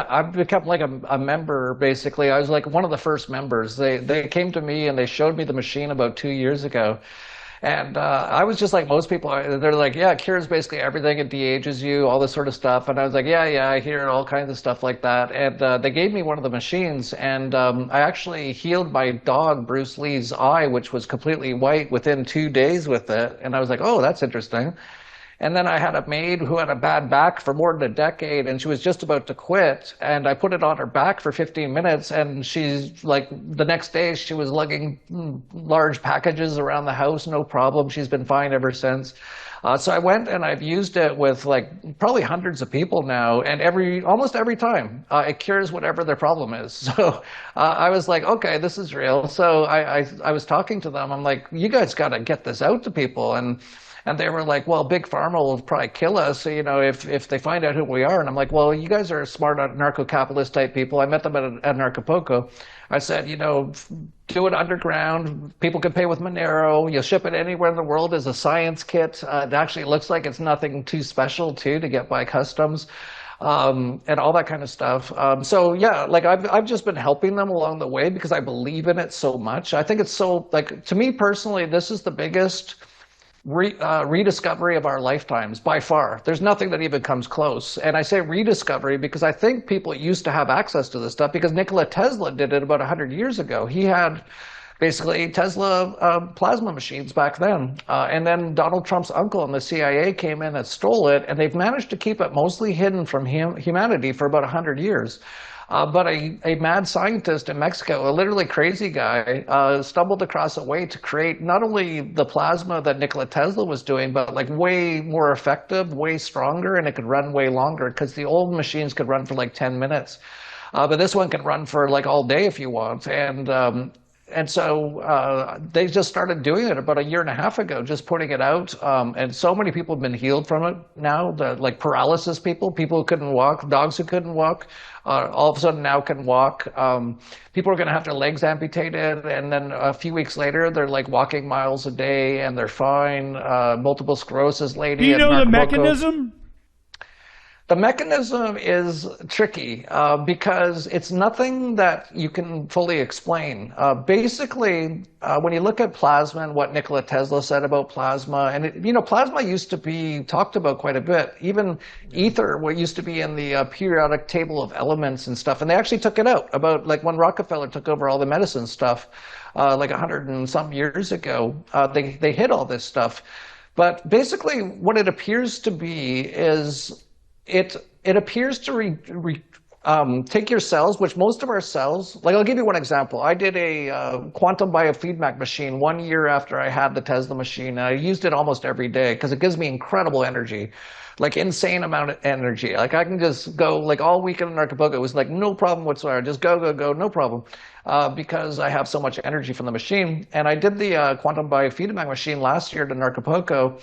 I've become a member, basically. I was one of the first members. They came to me and they showed me the machine about 2 years ago. And I was just like most people. They're like, yeah, it cures basically everything. It de-ages you, all this sort of stuff. And I was like, yeah, I hear all kinds of stuff like that. And they gave me one of the machines, and I actually healed my dog, Bruce Lee's eye, which was completely white, within 2 days with it. And I was like, oh, that's interesting. And then I had a maid who had a bad back for more than a decade, and she was just about to quit. And I put it on her back for 15 minutes, and she's the next day she was lugging large packages around the house, no problem. She's been fine ever since. So I went and I've used it with probably hundreds of people now, and almost every time it cures whatever their problem is. So I was like, okay, this is real. So I was talking to them. I'm like, you guys got to get this out to people. And they were like, well, Big Pharma will probably kill us, if they find out who we are. And I'm like, well, you guys are smart narco-capitalist type people. I met them at Anarchapulco. I said, do it underground. People can pay with Monero. You'll ship it anywhere in the world as a science kit. It actually looks like it's nothing too special, too, to get by customs. And all that kind of stuff. So yeah, like I've just been helping them along the way because I believe in it so much. I think it's so, like, to me personally, this is the biggest rediscovery of our lifetimes by far. There's nothing that even comes close. And I say rediscovery because I think people used to have access to this stuff because Nikola Tesla did it about 100 years ago. He had basically Tesla plasma machines back then. And then Donald Trump's uncle and the CIA came in and stole it, and they've managed to keep it mostly hidden from humanity for about 100 years. But a mad scientist in Mexico, a literally crazy guy, stumbled across a way to create not only the plasma that Nikola Tesla was doing, but like way more effective, way stronger, and it could run way longer because the old machines could run for like 10 minutes. But this one can run for like all day if you want. And so they just started doing it about a year and a half ago, just putting it out. And so many people have been healed from it now, like paralysis people who couldn't walk, dogs who couldn't walk, all of a sudden now can walk. People are going to have their legs amputated. And then a few weeks later, they're like walking miles a day and they're fine. Multiple sclerosis lady. Do you know the mechanism? The mechanism is tricky because it's nothing that you can fully explain. Basically, when you look at plasma and what Nikola Tesla said about plasma, and plasma used to be talked about quite a bit. Even ether, what used to be in the periodic table of elements and stuff, and they actually took it out about like when Rockefeller took over all the medicine stuff, like 100 and some years ago. They hid all this stuff, but basically, what it appears to be is it appears to take your cells, which most of our cells, like I'll give you one example. I did a quantum biofeedback machine 1 year after I had the Tesla machine, and I used it almost every day because it gives me incredible energy, like insane amount of energy. Like I can just go like all weekend in Anarchapulco. It was like no problem whatsoever. Just go, no problem. Because I have so much energy from the machine. And I did the quantum biofeedback machine last year at Anarchapulco.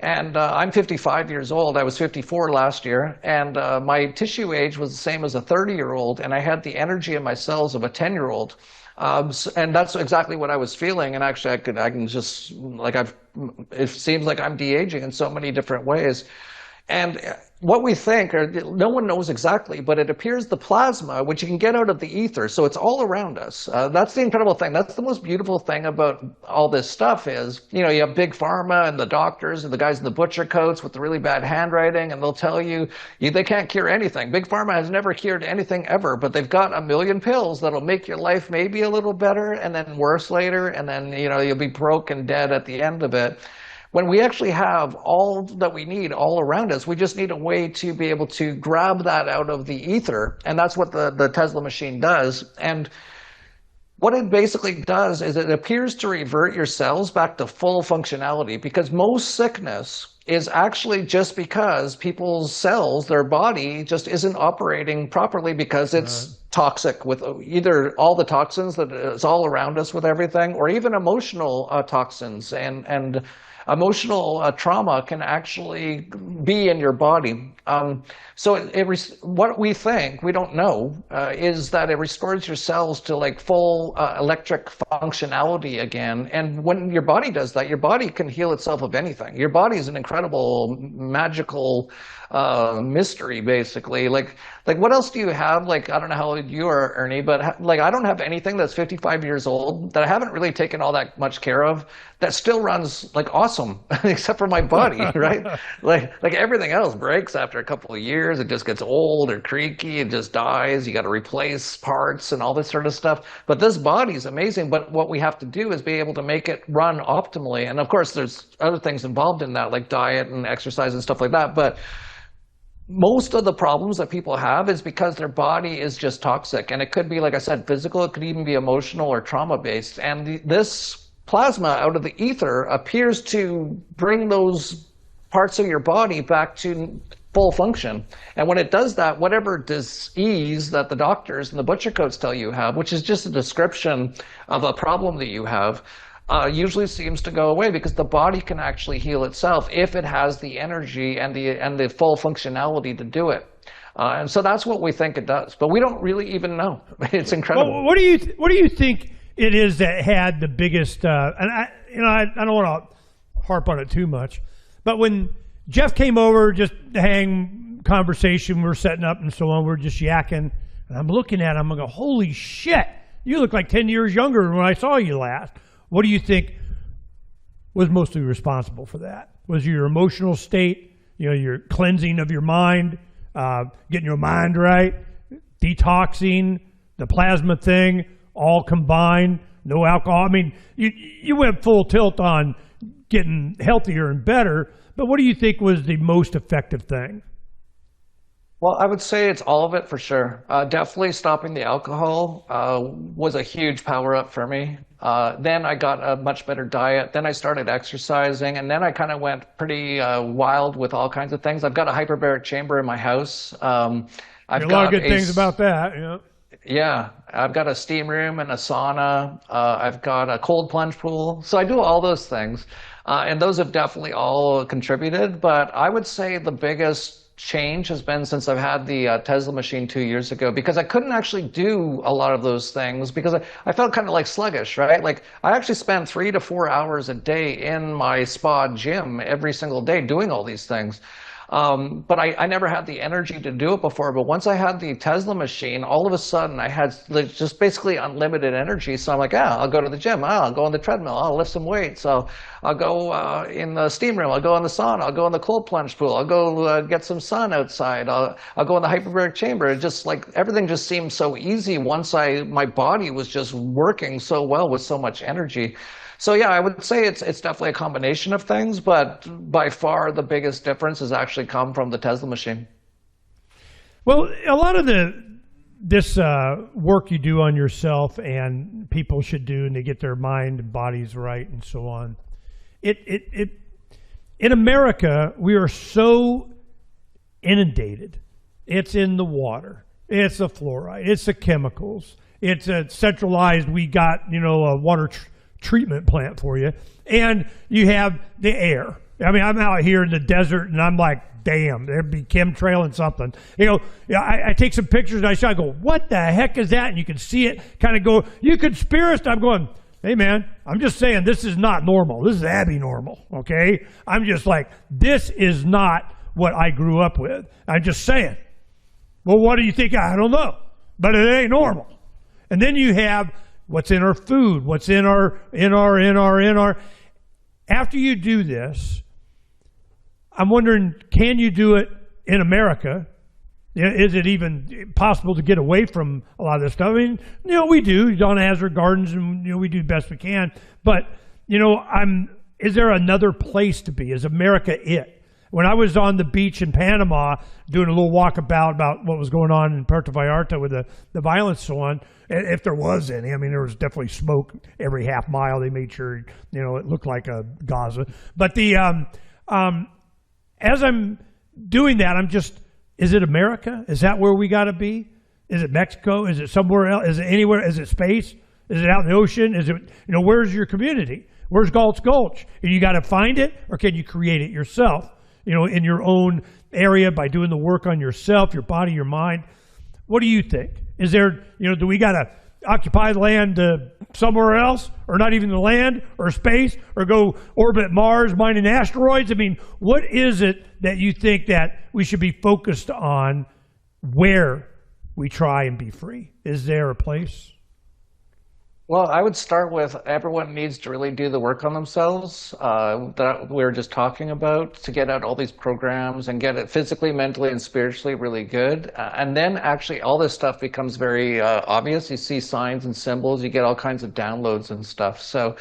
And I'm 55 years old. I was 54 last year. And my tissue age was the same as a 30-year-old. And I had the energy in my cells of a 10-year-old. And that's exactly what I was feeling. And actually, I can just, like, it seems like I'm de-aging in so many different ways. And what we think, or no one knows exactly, but it appears the plasma, which you can get out of the ether, so it's all around us. That's the incredible thing. That's the most beautiful thing about all this stuff is, you have Big Pharma and the doctors and the guys in the butcher coats with the really bad handwriting, and they'll tell you they can't cure anything. Big Pharma has never cured anything ever, but they've got 1 million pills that'll make your life maybe a little better and then worse later, and then, you'll be broke and dead at the end of it. When we actually have all that we need all around us, we just need a way to be able to grab that out of the ether. And that's what the Tesla machine does. And what it basically does is it appears to revert your cells back to full functionality, because most sickness is actually just because people's cells, their body, just isn't operating properly because it's toxic with either all the toxins that is all around us with everything, or even emotional toxins and emotional trauma can actually be in your body. So what we think, we don't know, is that it restores your cells to like full electric functionality again. And when your body does that, your body can heal itself of anything. Your body is an incredible, magical mystery, basically. Like what else do you have? Like, I don't know how old you are, Ernie, but like I don't have anything that's 55 years old that I haven't really taken all that much care of that still runs like awesome, except for my body, right? Like everything else breaks after a couple of years. It just gets old or creaky. It just dies. You got to replace parts and all this sort of stuff. But this body is amazing. But what we have to do is be able to make it run optimally. And of course, there's other things involved in that, like diet and exercise and stuff like that. But most of the problems that people have is because their body is just toxic. And it could be, like I said, physical. It could even be emotional or trauma-based. And this plasma out of the ether appears to bring those parts of your body back to full function. And when it does that, whatever disease that the doctors and the butcher coats tell you have, which is just a description of a problem that you have, usually seems to go away because the body can actually heal itself if it has the energy and the full functionality to do it. And so that's what we think it does, but we don't really even know. It's incredible. Well, what do you think it is that had the biggest? And I don't want to harp on it too much, but when Jeff came over just to hang conversation, we're setting up and so on, we're just yakking, and I'm looking at him, I go, holy shit, you look like 10 years younger than when I saw you last. What do you think was mostly responsible for that? Was your emotional state, your cleansing of your mind, getting your mind right, detoxing, the plasma thing, all combined, no alcohol? I mean, you went full tilt on getting healthier and better, but what do you think was the most effective thing? Well, I would say it's all of it for sure. Definitely stopping the alcohol was a huge power up for me. Then I got a much better diet. Then I started exercising, and then I kind of went pretty wild with all kinds of things. I've got a hyperbaric chamber in my house. I've got a lot of good things about that. Yeah, I've got a steam room and a sauna. I've got a cold plunge pool. So I do all those things, and those have definitely all contributed. But I would say the biggest change has been since I've had the Tesla machine 2 years ago, because I couldn't actually do a lot of those things because I felt kind of like sluggish, right? Like I actually spend 3 to 4 hours a day in my spa gym every single day doing all these things. But I never had the energy to do it before. But once I had the Tesla machine, all of a sudden I had just basically unlimited energy. So I'm like, I'll go to the gym. I'll go on the treadmill. I'll lift some weights. I'll go in the steam room. I'll go in the sauna. I'll go in the cold plunge pool. I'll go get some sun outside. I'll go in the hyperbaric chamber. It just like everything just seemed so easy once my body was just working so well with so much energy. So yeah, I would say it's definitely a combination of things, but by far the biggest difference has actually come from the Tesla machine. Well, a lot of this work you do on yourself and people should do, and they get their mind and bodies right and so on. In America, we are so inundated. It's in the water. It's the fluoride. It's the chemicals. It's a centralized, we got, a water treatment plant for you, and you have the air. I mean, I'm out here in the desert and I'm like, damn, there'd be chemtrailing something. I take some pictures and I go, what the heck is that? And you can see it kind of go, you conspiracist. I'm going, hey man, I'm just saying this is not normal. This is abnormal, okay? I'm just like, this is not what I grew up with. I'm just saying. Well, what do you think? I don't know, but it ain't normal. And then you have what's in our food, what's in our. After you do this, I'm wondering, can you do it in America? Is it even possible to get away from a lot of this stuff? I mean, we do Donna Hazard Gardens, and we do the best we can. But is there another place to be? Is America it? When I was on the beach in Panama doing a little walkabout about what was going on in Puerto Vallarta with the violence and so on, if there was any, I mean, there was definitely smoke every half mile. They made sure, it looked like a Gaza. But as I'm doing that, I'm just, is it America? Is that where we got to be? Is it Mexico? Is it somewhere else? Is it anywhere? Is it space? Is it out in the ocean? Is it, where's your community? Where's Galt's Gulch? And you got to find it, or can you create it yourself? In your own area by doing the work on yourself, your body, your mind. What do you think? Is there, do we got to occupy land somewhere else, or not even the land, or space, or go orbit Mars, mining asteroids? I mean, what is it that you think that we should be focused on where we try and be free? Is there a place? Well, I would start with everyone needs to really do the work on themselves that we were just talking about, to get out all these programs and get it physically, mentally, and spiritually really good. And then actually all this stuff becomes very obvious. You see signs and symbols, you get all kinds of downloads and stuff. So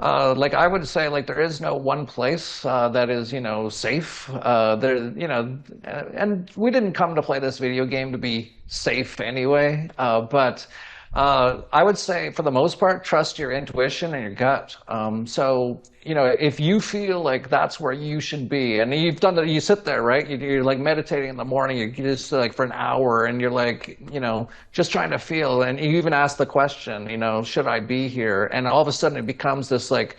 I would say there is no one place that is, safe. And we didn't come to play this video game to be safe anyway, but I would say, for the most part, trust your intuition and your gut. So, if you feel like that's where you should be, and you've done that, you sit there, right? You're like meditating in the morning, you just like for an hour, and you're like, just trying to feel, and you even ask the question, should I be here? And all of a sudden it becomes this like,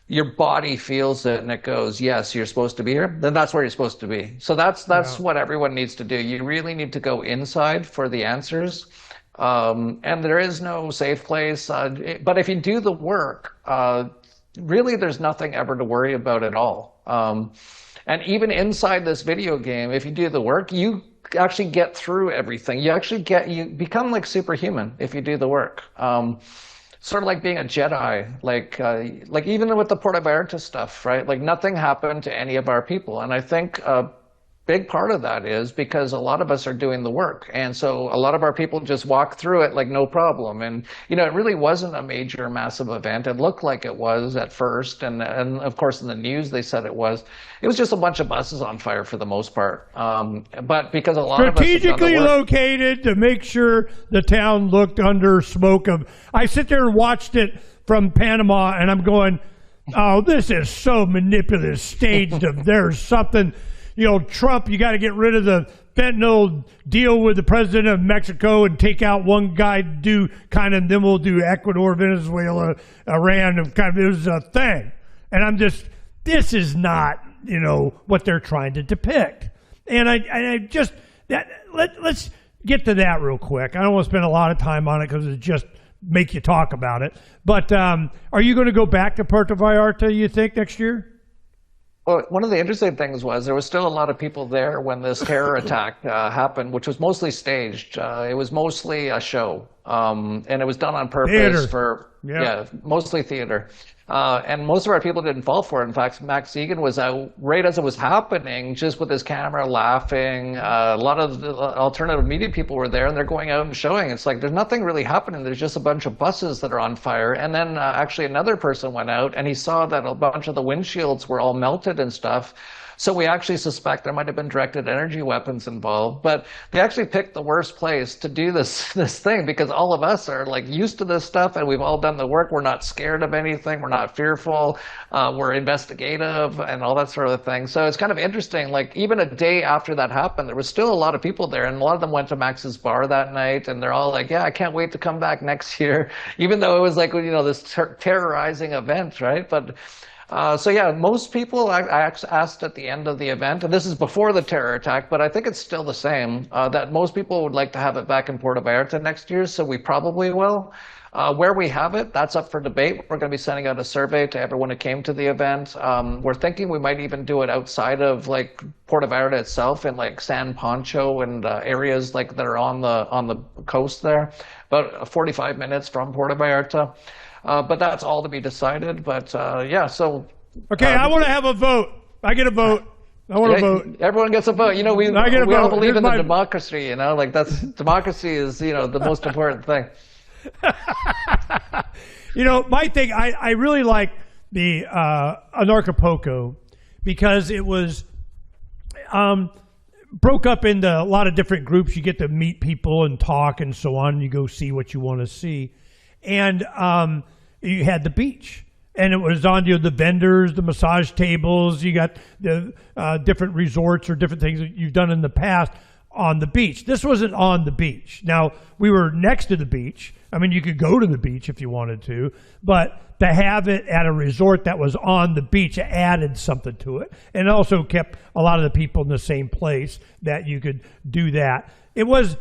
your body feels it and it goes, yes, you're supposed to be here, then that's where you're supposed to be. So that's what everyone needs to do. You really need to go inside for the answers. And there is no safe place. But if you do the work, really there's nothing ever to worry about at all. And even inside this video game, if you do the work, you actually get through everything. You become like superhuman if you do the work. Sort of like being a Jedi, like even with the Porta Vallarta stuff, right? Like nothing happened to any of our people. And I think a big part of that is because a lot of us are doing the work. And so a lot of our people just walk through it like no problem. And, it really wasn't a major, massive event. It looked like it was at first. And of course, in the news, they said it was. It was just a bunch of buses on fire for the most part. But because a lot of us strategically located to make sure the town looked under smoke of. I sit there and watched it from Panama, and I'm going, oh, this is so manipulative, staged. There's something. Trump, you got to get rid of the fentanyl deal with the president of Mexico and take out one guy, and then we'll do Ecuador, Venezuela, Iran, it was a thing. And this is not, what they're trying to depict. And let's get to that real quick. I don't want to spend a lot of time on it because it just make you talk about it. But are you going to go back to Puerto Vallarta, you think, next year? Well, one of the interesting things was there was still a lot of people there when this terror attack happened, which was mostly staged. It was mostly a show, and it was done on purpose mostly theater. And most of our people didn't fall for it. In fact, Max Egan was out right as it was happening, just with his camera laughing. A lot of the alternative media people were there, and they're going out and showing. It's like, there's nothing really happening. There's just a bunch of buses that are on fire. And then actually another person went out, and he saw that a bunch of the windshields were all melted and stuff. So we actually suspect there might have been directed energy weapons involved, but they actually picked the worst place to do this thing because all of us are like used to this stuff and we've all done the work. We're not scared of anything. We're not fearful. We're investigative and all that sort of thing. So it's kind of interesting. Like even a day after that happened, there was still a lot of people there, and a lot of them went to Max's bar that night, and they're all like, "Yeah, I can't wait to come back next year," even though it was like this terrorizing event, right? But so yeah, most people I asked at the end of the event, and this is before the terror attack, but I think it's still the same, that most people would like to have it back in Puerto Vallarta next year, so we probably will. Where we have it, that's up for debate. We're going to be sending out a survey to everyone who came to the event. We're thinking we might even do it outside of like Puerto Vallarta itself, in like San Pancho and areas like that are on the coast there, about 45 minutes from Puerto Vallarta. But that's all to be decided. But yeah, so. Okay, I want to have a vote. I get a vote. I want to vote. Everyone gets a vote. We all believe in the democracy. Like democracy is the most important thing. My thing. I really like the Anarchapulco because it was broke up into a lot of different groups. You get to meet people and talk and so on. You go see what you want to see. And you had the beach, and it was on the vendors, the massage tables. You got the different resorts or different things that you've done in the past on the beach. This wasn't on the beach. Now, we were next to the beach. I mean, you could go to the beach if you wanted to, but to have it at a resort that was on the beach added something to it, and also kept a lot of the people in the same place that you could do that. It was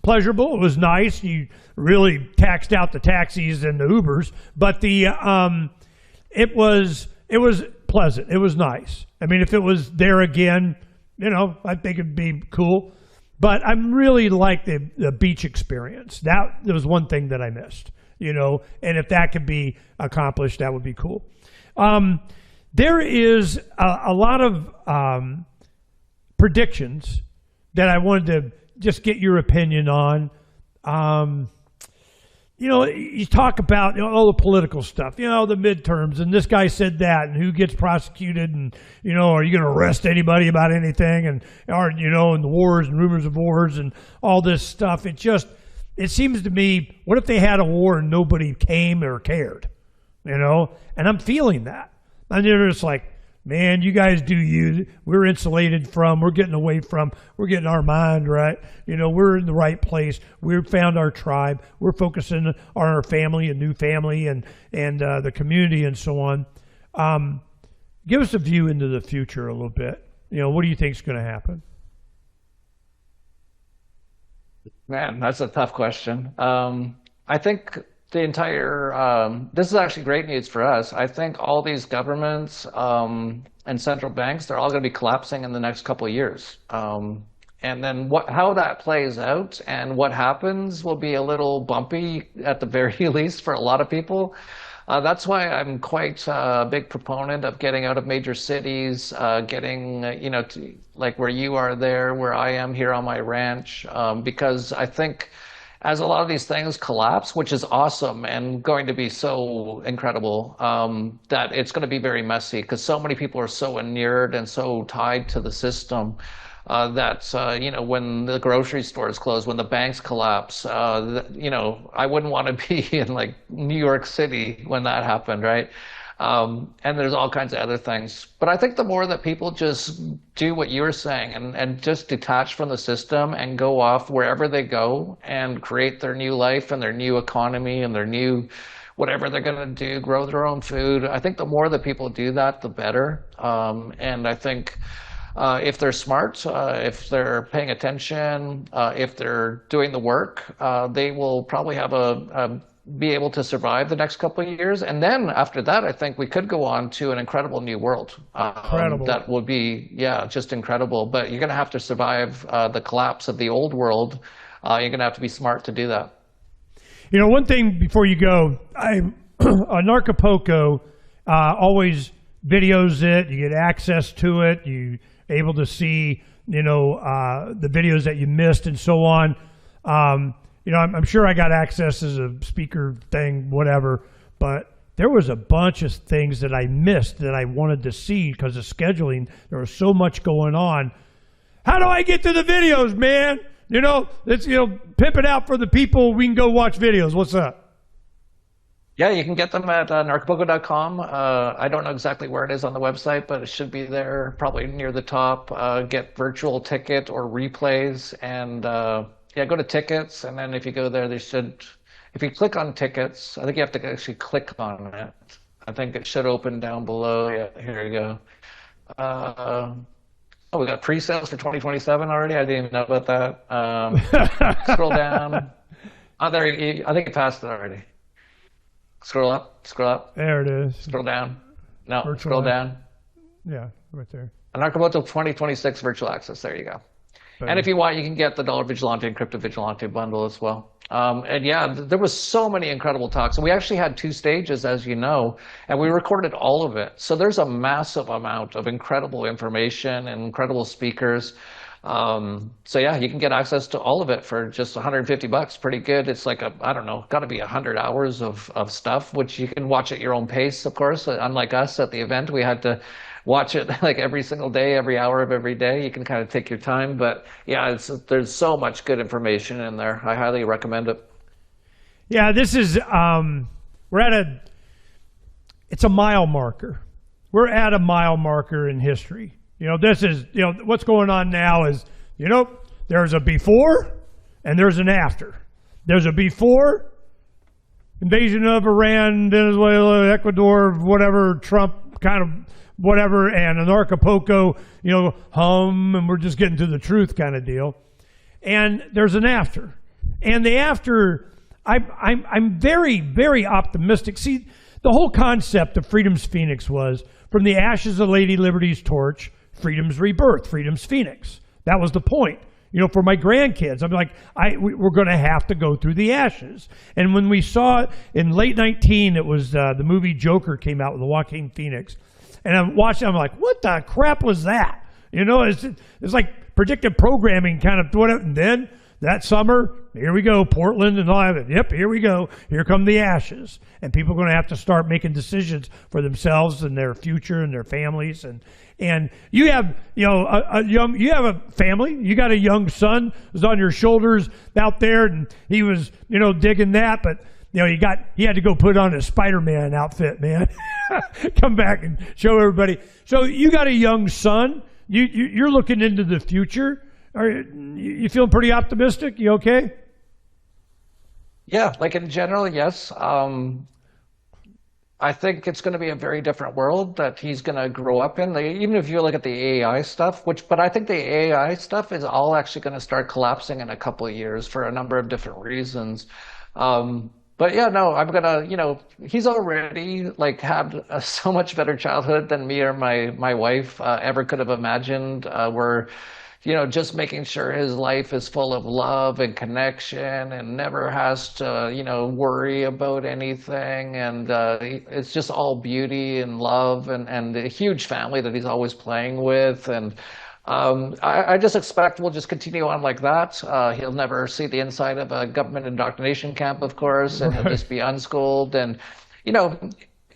pleasurable. It was nice. You really taxed out the taxis and the Ubers, but it was pleasant. It was nice. I mean, if it was there again, I think it'd be cool. But I really like the beach experience. That was one thing that I missed, and if that could be accomplished, that would be cool. There is a lot of predictions that I wanted to just get your opinion on. You talk about all the political stuff, the midterms, and this guy said that, and who gets prosecuted, and are you going to arrest anybody about anything, and and the wars and rumors of wars and all this stuff. It just it seems to me, what if they had a war and nobody came or cared? You know, and I'm feeling that. And they're just like, man, you guys do you. We're insulated from, we're getting away from, we're getting our mind right. You know, we're in the right place. We've found our tribe. We're focusing on our family and new family and the community and so on. Give us a view into the future a little bit. You know, what do you think is going to happen? Man, that's a tough question. I think the entire, this is actually great news for us. I think all these governments and central banks, they're all going to be collapsing in the next couple of years. And then how that plays out and what happens will be a little bumpy at the very least for a lot of people. That's why I'm quite a big proponent of getting out of major cities, getting, you know, to, like where you are there, where I am here on my ranch, because I think as a lot of these things collapse, which is awesome and going to be so incredible, that it's going to be very messy because so many people are so inured and so tied to the system. That, you know, when the grocery stores close, when the banks collapse, you know, I wouldn't want to be in like New York City when that happened, right? And there's all kinds of other things. But I think the more that people just do what you were saying and just detach from the system and go off wherever they go and create their new life and their new economy and their new whatever they're going to do, grow their own food. I think the more that people do that, the better. And I think if they're smart, if they're paying attention, if they're doing the work, they will probably have be able to survive the next couple of years. And then after that, I think we could go on to an incredible new world. Incredible. That would be, yeah, just incredible. But you're going to have to survive the collapse of the old world. You're going to have to be smart to do that. You know, one thing before you go, Anarchapulco always videos it. You get access to it. You able to see, you know, the videos that you missed and so on. You know, I'm sure I got access as a speaker thing, whatever, but there was a bunch of things that I missed that I wanted to see because of scheduling. There was so much going on. How do I get to the videos, man? You know, let's, you know, pimp it out for the people. We can go watch videos. What's up? Yeah, you can get them at Anarchapulco.com. I don't know exactly where it is on the website, but it should be there, probably near the top. Get virtual ticket or replays, and yeah, go to tickets, and then if you go there, they should. If you click on tickets, I think you have to actually click on it. I think it should open down below. Yeah, here you go. Oh, we got pre-sales for 2027 already. I didn't even know about that. Scroll down. Oh, there. I think you passed it already. Scroll up, scroll up. There it is. Scroll down. No, Virtual scroll down. Yeah, right there. Anarchapulco 2026 virtual access. There you go. And if you want, you can get the Dollar Vigilante and Crypto Vigilante bundle as well. And yeah, there was so many incredible talks. And we actually had 2 stages, as you know, and we recorded all of it. So there's a massive amount of incredible information and incredible speakers. So yeah, you can get access to all of it for just $150. Pretty good. It's like I don't know, got to be 100 hours of stuff, which you can watch at your own pace, of course. Unlike us at the event, we had to watch it like every single day, every hour of every day. You can kind of take your time, but yeah, there's so much good information in there. I highly recommend it. Yeah, this is, it's a mile marker. We're at a mile marker in history. You know, this is, you know, what's going on now is, you know, there's a before and there's an after. There's a before, invasion of Iran, Venezuela, Ecuador, whatever, Trump kind of whatever, and Anarchapulco, you know, and we're just getting to the truth kind of deal. And there's an after. And the after, I'm very, very optimistic. See, the whole concept of Freedom's Phoenix was from the ashes of Lady Liberty's torch, freedom's rebirth, freedom's phoenix. That was the point. You know, for my grandkids, I'm like, we're going to have to go through the ashes. And when we saw it in late 19, it was the movie Joker came out with Joaquin Phoenix. And I'm watching, I'm like, what the crap was that? You know, it's like predictive programming kind of, and then that summer, here we go, Portland and all of it. Yep, here we go. Here come the ashes. And people are going to have to start making decisions for themselves and their future and their families. And you have, you have a family. You got a young son who's on your shoulders out there, and he was, digging that, but he had to go put on a Spider-Man outfit, man. Come back and show everybody. So you got a young son. You're looking into the future. Are you feeling pretty optimistic? You okay? Yeah, like in general, yes. I think it's going to be a very different world that he's going to grow up in. Even if you look at the AI stuff, but I think the AI stuff is all actually going to start collapsing in a couple of years for a number of different reasons. But yeah, no, I'm gonna, he's already like had a so much better childhood than me or my wife ever could have imagined. We're, just making sure his life is full of love and connection and never has to, worry about anything. And it's just all beauty and love and a huge family that he's always playing with. And I just expect we'll just continue on like that. He'll never see the inside of a government indoctrination camp, of course, and he'll just be unschooled. And,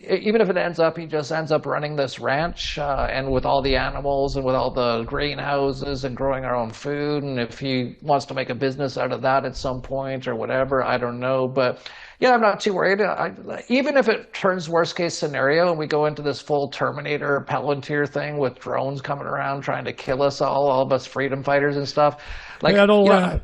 even if he just ends up running this ranch and with all the animals and with all the greenhouses and growing our own food. And if he wants to make a business out of that at some point or whatever, I don't know. But yeah, I'm not too worried. Even if it turns worst case scenario and we go into this full Terminator Palantir thing with drones coming around trying to kill us all of us freedom fighters and stuff. Like, I don't laugh.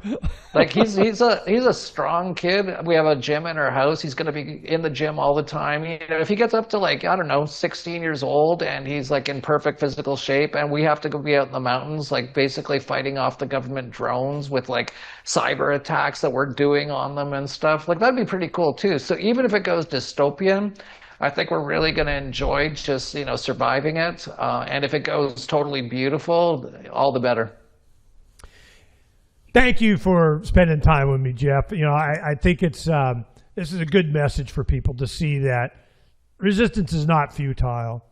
Like he's a strong kid. We have a gym in our house. He's going to be in the gym all the time. If he gets up to 16 years old and he's like in perfect physical shape, and we have to go be out in the mountains, like basically fighting off the government drones with like cyber attacks that we're doing on them and stuff, like that'd be pretty cool too. So even if it goes dystopian, I think we're really going to enjoy just surviving it. And if it goes totally beautiful, all the better. Thank you for spending time with me, Jeff. I think this is a good message for people to see that resistance is not futile.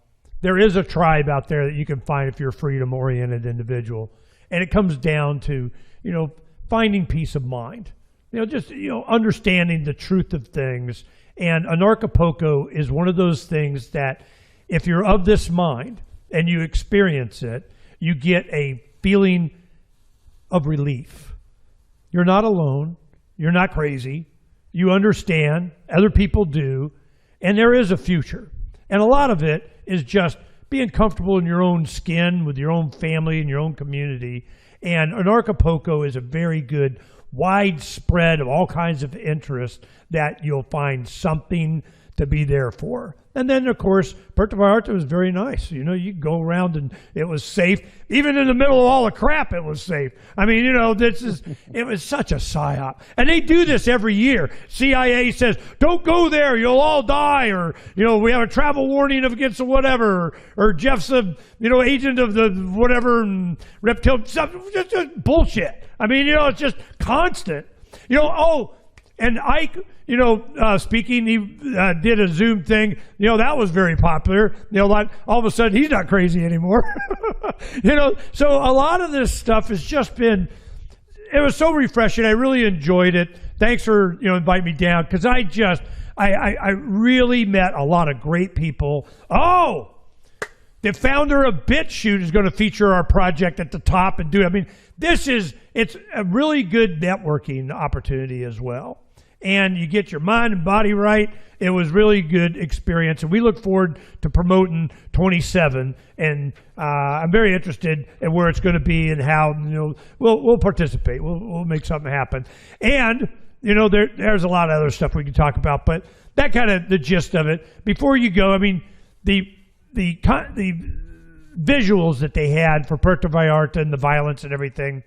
There is a tribe out there that you can find if you're a freedom-oriented individual. And it comes down to, finding peace of mind. Understanding the truth of things. And Anarchapulco is one of those things that if you're of this mind and you experience it, you get a feeling of relief. You're not alone. You're not crazy. You understand. Other people do. And there is a future. And a lot of it is just being comfortable in your own skin with your own family and your own community. And Anarchapulco is a very good widespread of all kinds of interest that you'll find something to be there for. And then, of course, Puerto Vallarta was very nice. You go around and it was safe. Even in the middle of all the crap, it was safe. I mean, it was such a psyop. And they do this every year. CIA says, don't go there, you'll all die. Or, we have a travel warning against the whatever. Or Jeff's agent of the whatever and reptile stuff. Just bullshit. I mean, it's just constant. And Ike, speaking, he did a Zoom thing. That was very popular. Like all of a sudden he's not crazy anymore. So a lot of this stuff has just been. It was so refreshing. I really enjoyed it. Thanks for inviting me down because I really met a lot of great people. Oh, the founder of BitChute is going to feature our project at the top and do. I mean, it's a really good networking opportunity as well. And you get your mind and body right. It was really good experience, and we look forward to promoting 27. And I'm very interested in where it's going to be and how we'll participate. We'll make something happen. And there's a lot of other stuff we can talk about, but that kind of the gist of it. Before you go, I mean the visuals that they had for Puerto Vallarta and the violence and everything.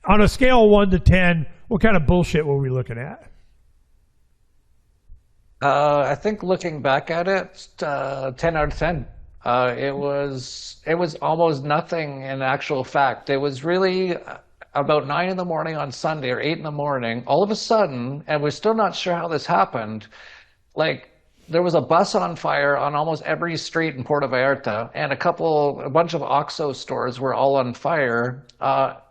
On a scale of 1 to 10, what kind of bullshit were we looking at? I think looking back at it, 10 out of 10. It was almost nothing in actual fact. It was really about 9 in the morning on Sunday or 8 in the morning. All of a sudden, and we're still not sure how this happened, like there was a bus on fire on almost every street in Puerto Vallarta, and a bunch of OXXO stores were all on fire.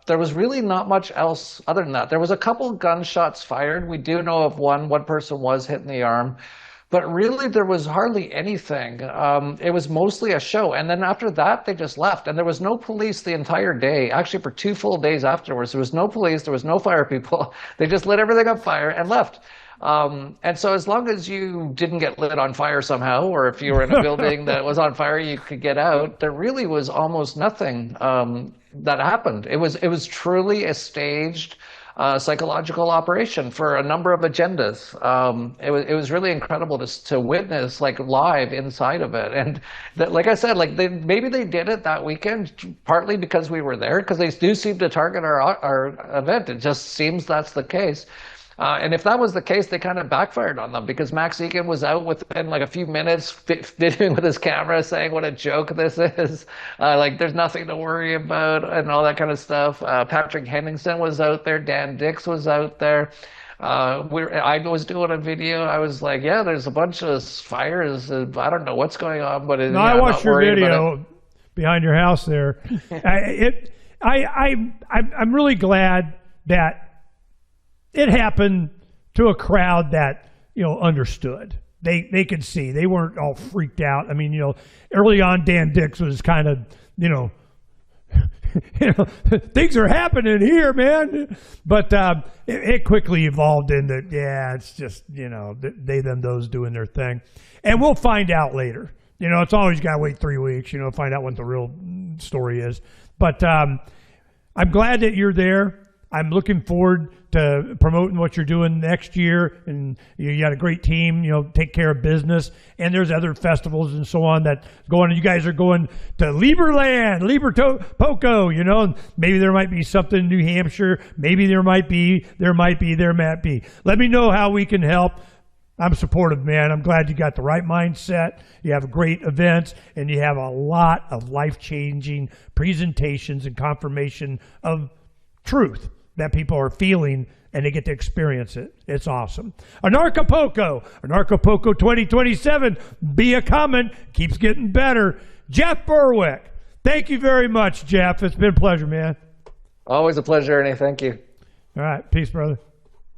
There was really not much else other than that. There was a couple gunshots fired. We do know of one. One person was hit in the arm. But really, there was hardly anything. It was mostly a show. And then after that, they just left. And there was no police the entire day. Actually, for 2 full days afterwards, there was no police. There was no fire people. They just lit everything on fire and left. And so as long as you didn't get lit on fire somehow, or if you were in a building that was on fire, you could get out, there really was almost nothing that happened. It was truly a staged psychological operation for a number of agendas. It was really incredible to witness like live inside of it. And that, like I said, like maybe they did it that weekend partly because we were there, because they do seem to target our event. It just seems that's the case. And if that was the case, they kind of backfired on them, because Max Egan was out within like a few minutes videoing with his camera saying what a joke this is. Like there's nothing to worry about and all that kind of stuff. Patrick Henningsen was out there. Dan Dix was out there. I was doing a video. I was like, yeah, there's a bunch of fires. I don't know what's going on, but no, I watched your video behind your house there. I'm really glad that it happened to a crowd that, understood. They could see. They weren't all freaked out. I mean, early on, Dan Dix was kind of, things are happening here, man. But it quickly evolved into, it's just, they, them, those doing their thing. And we'll find out later. It's always got to wait 3 weeks, find out what the real story is. But I'm glad that you're there. I'm looking forward to promoting what you're doing next year, and you got a great team, take care of business, and there's other festivals and so on that go on. You guys are going to Lieberland, Poco, and maybe there might be something in New Hampshire, maybe there might be. Let me know how we can help. I'm supportive, man. I'm glad you got the right mindset. You have great events, and you have a lot of life-changing presentations and confirmation of truth that people are feeling, and they get to experience it. It's awesome. Anarchapulco 2027, be a coming, keeps getting better. Jeff Berwick, thank you very much, Jeff. It's been a pleasure, man. Always a pleasure, Ernie. Thank you. All right, peace, brother.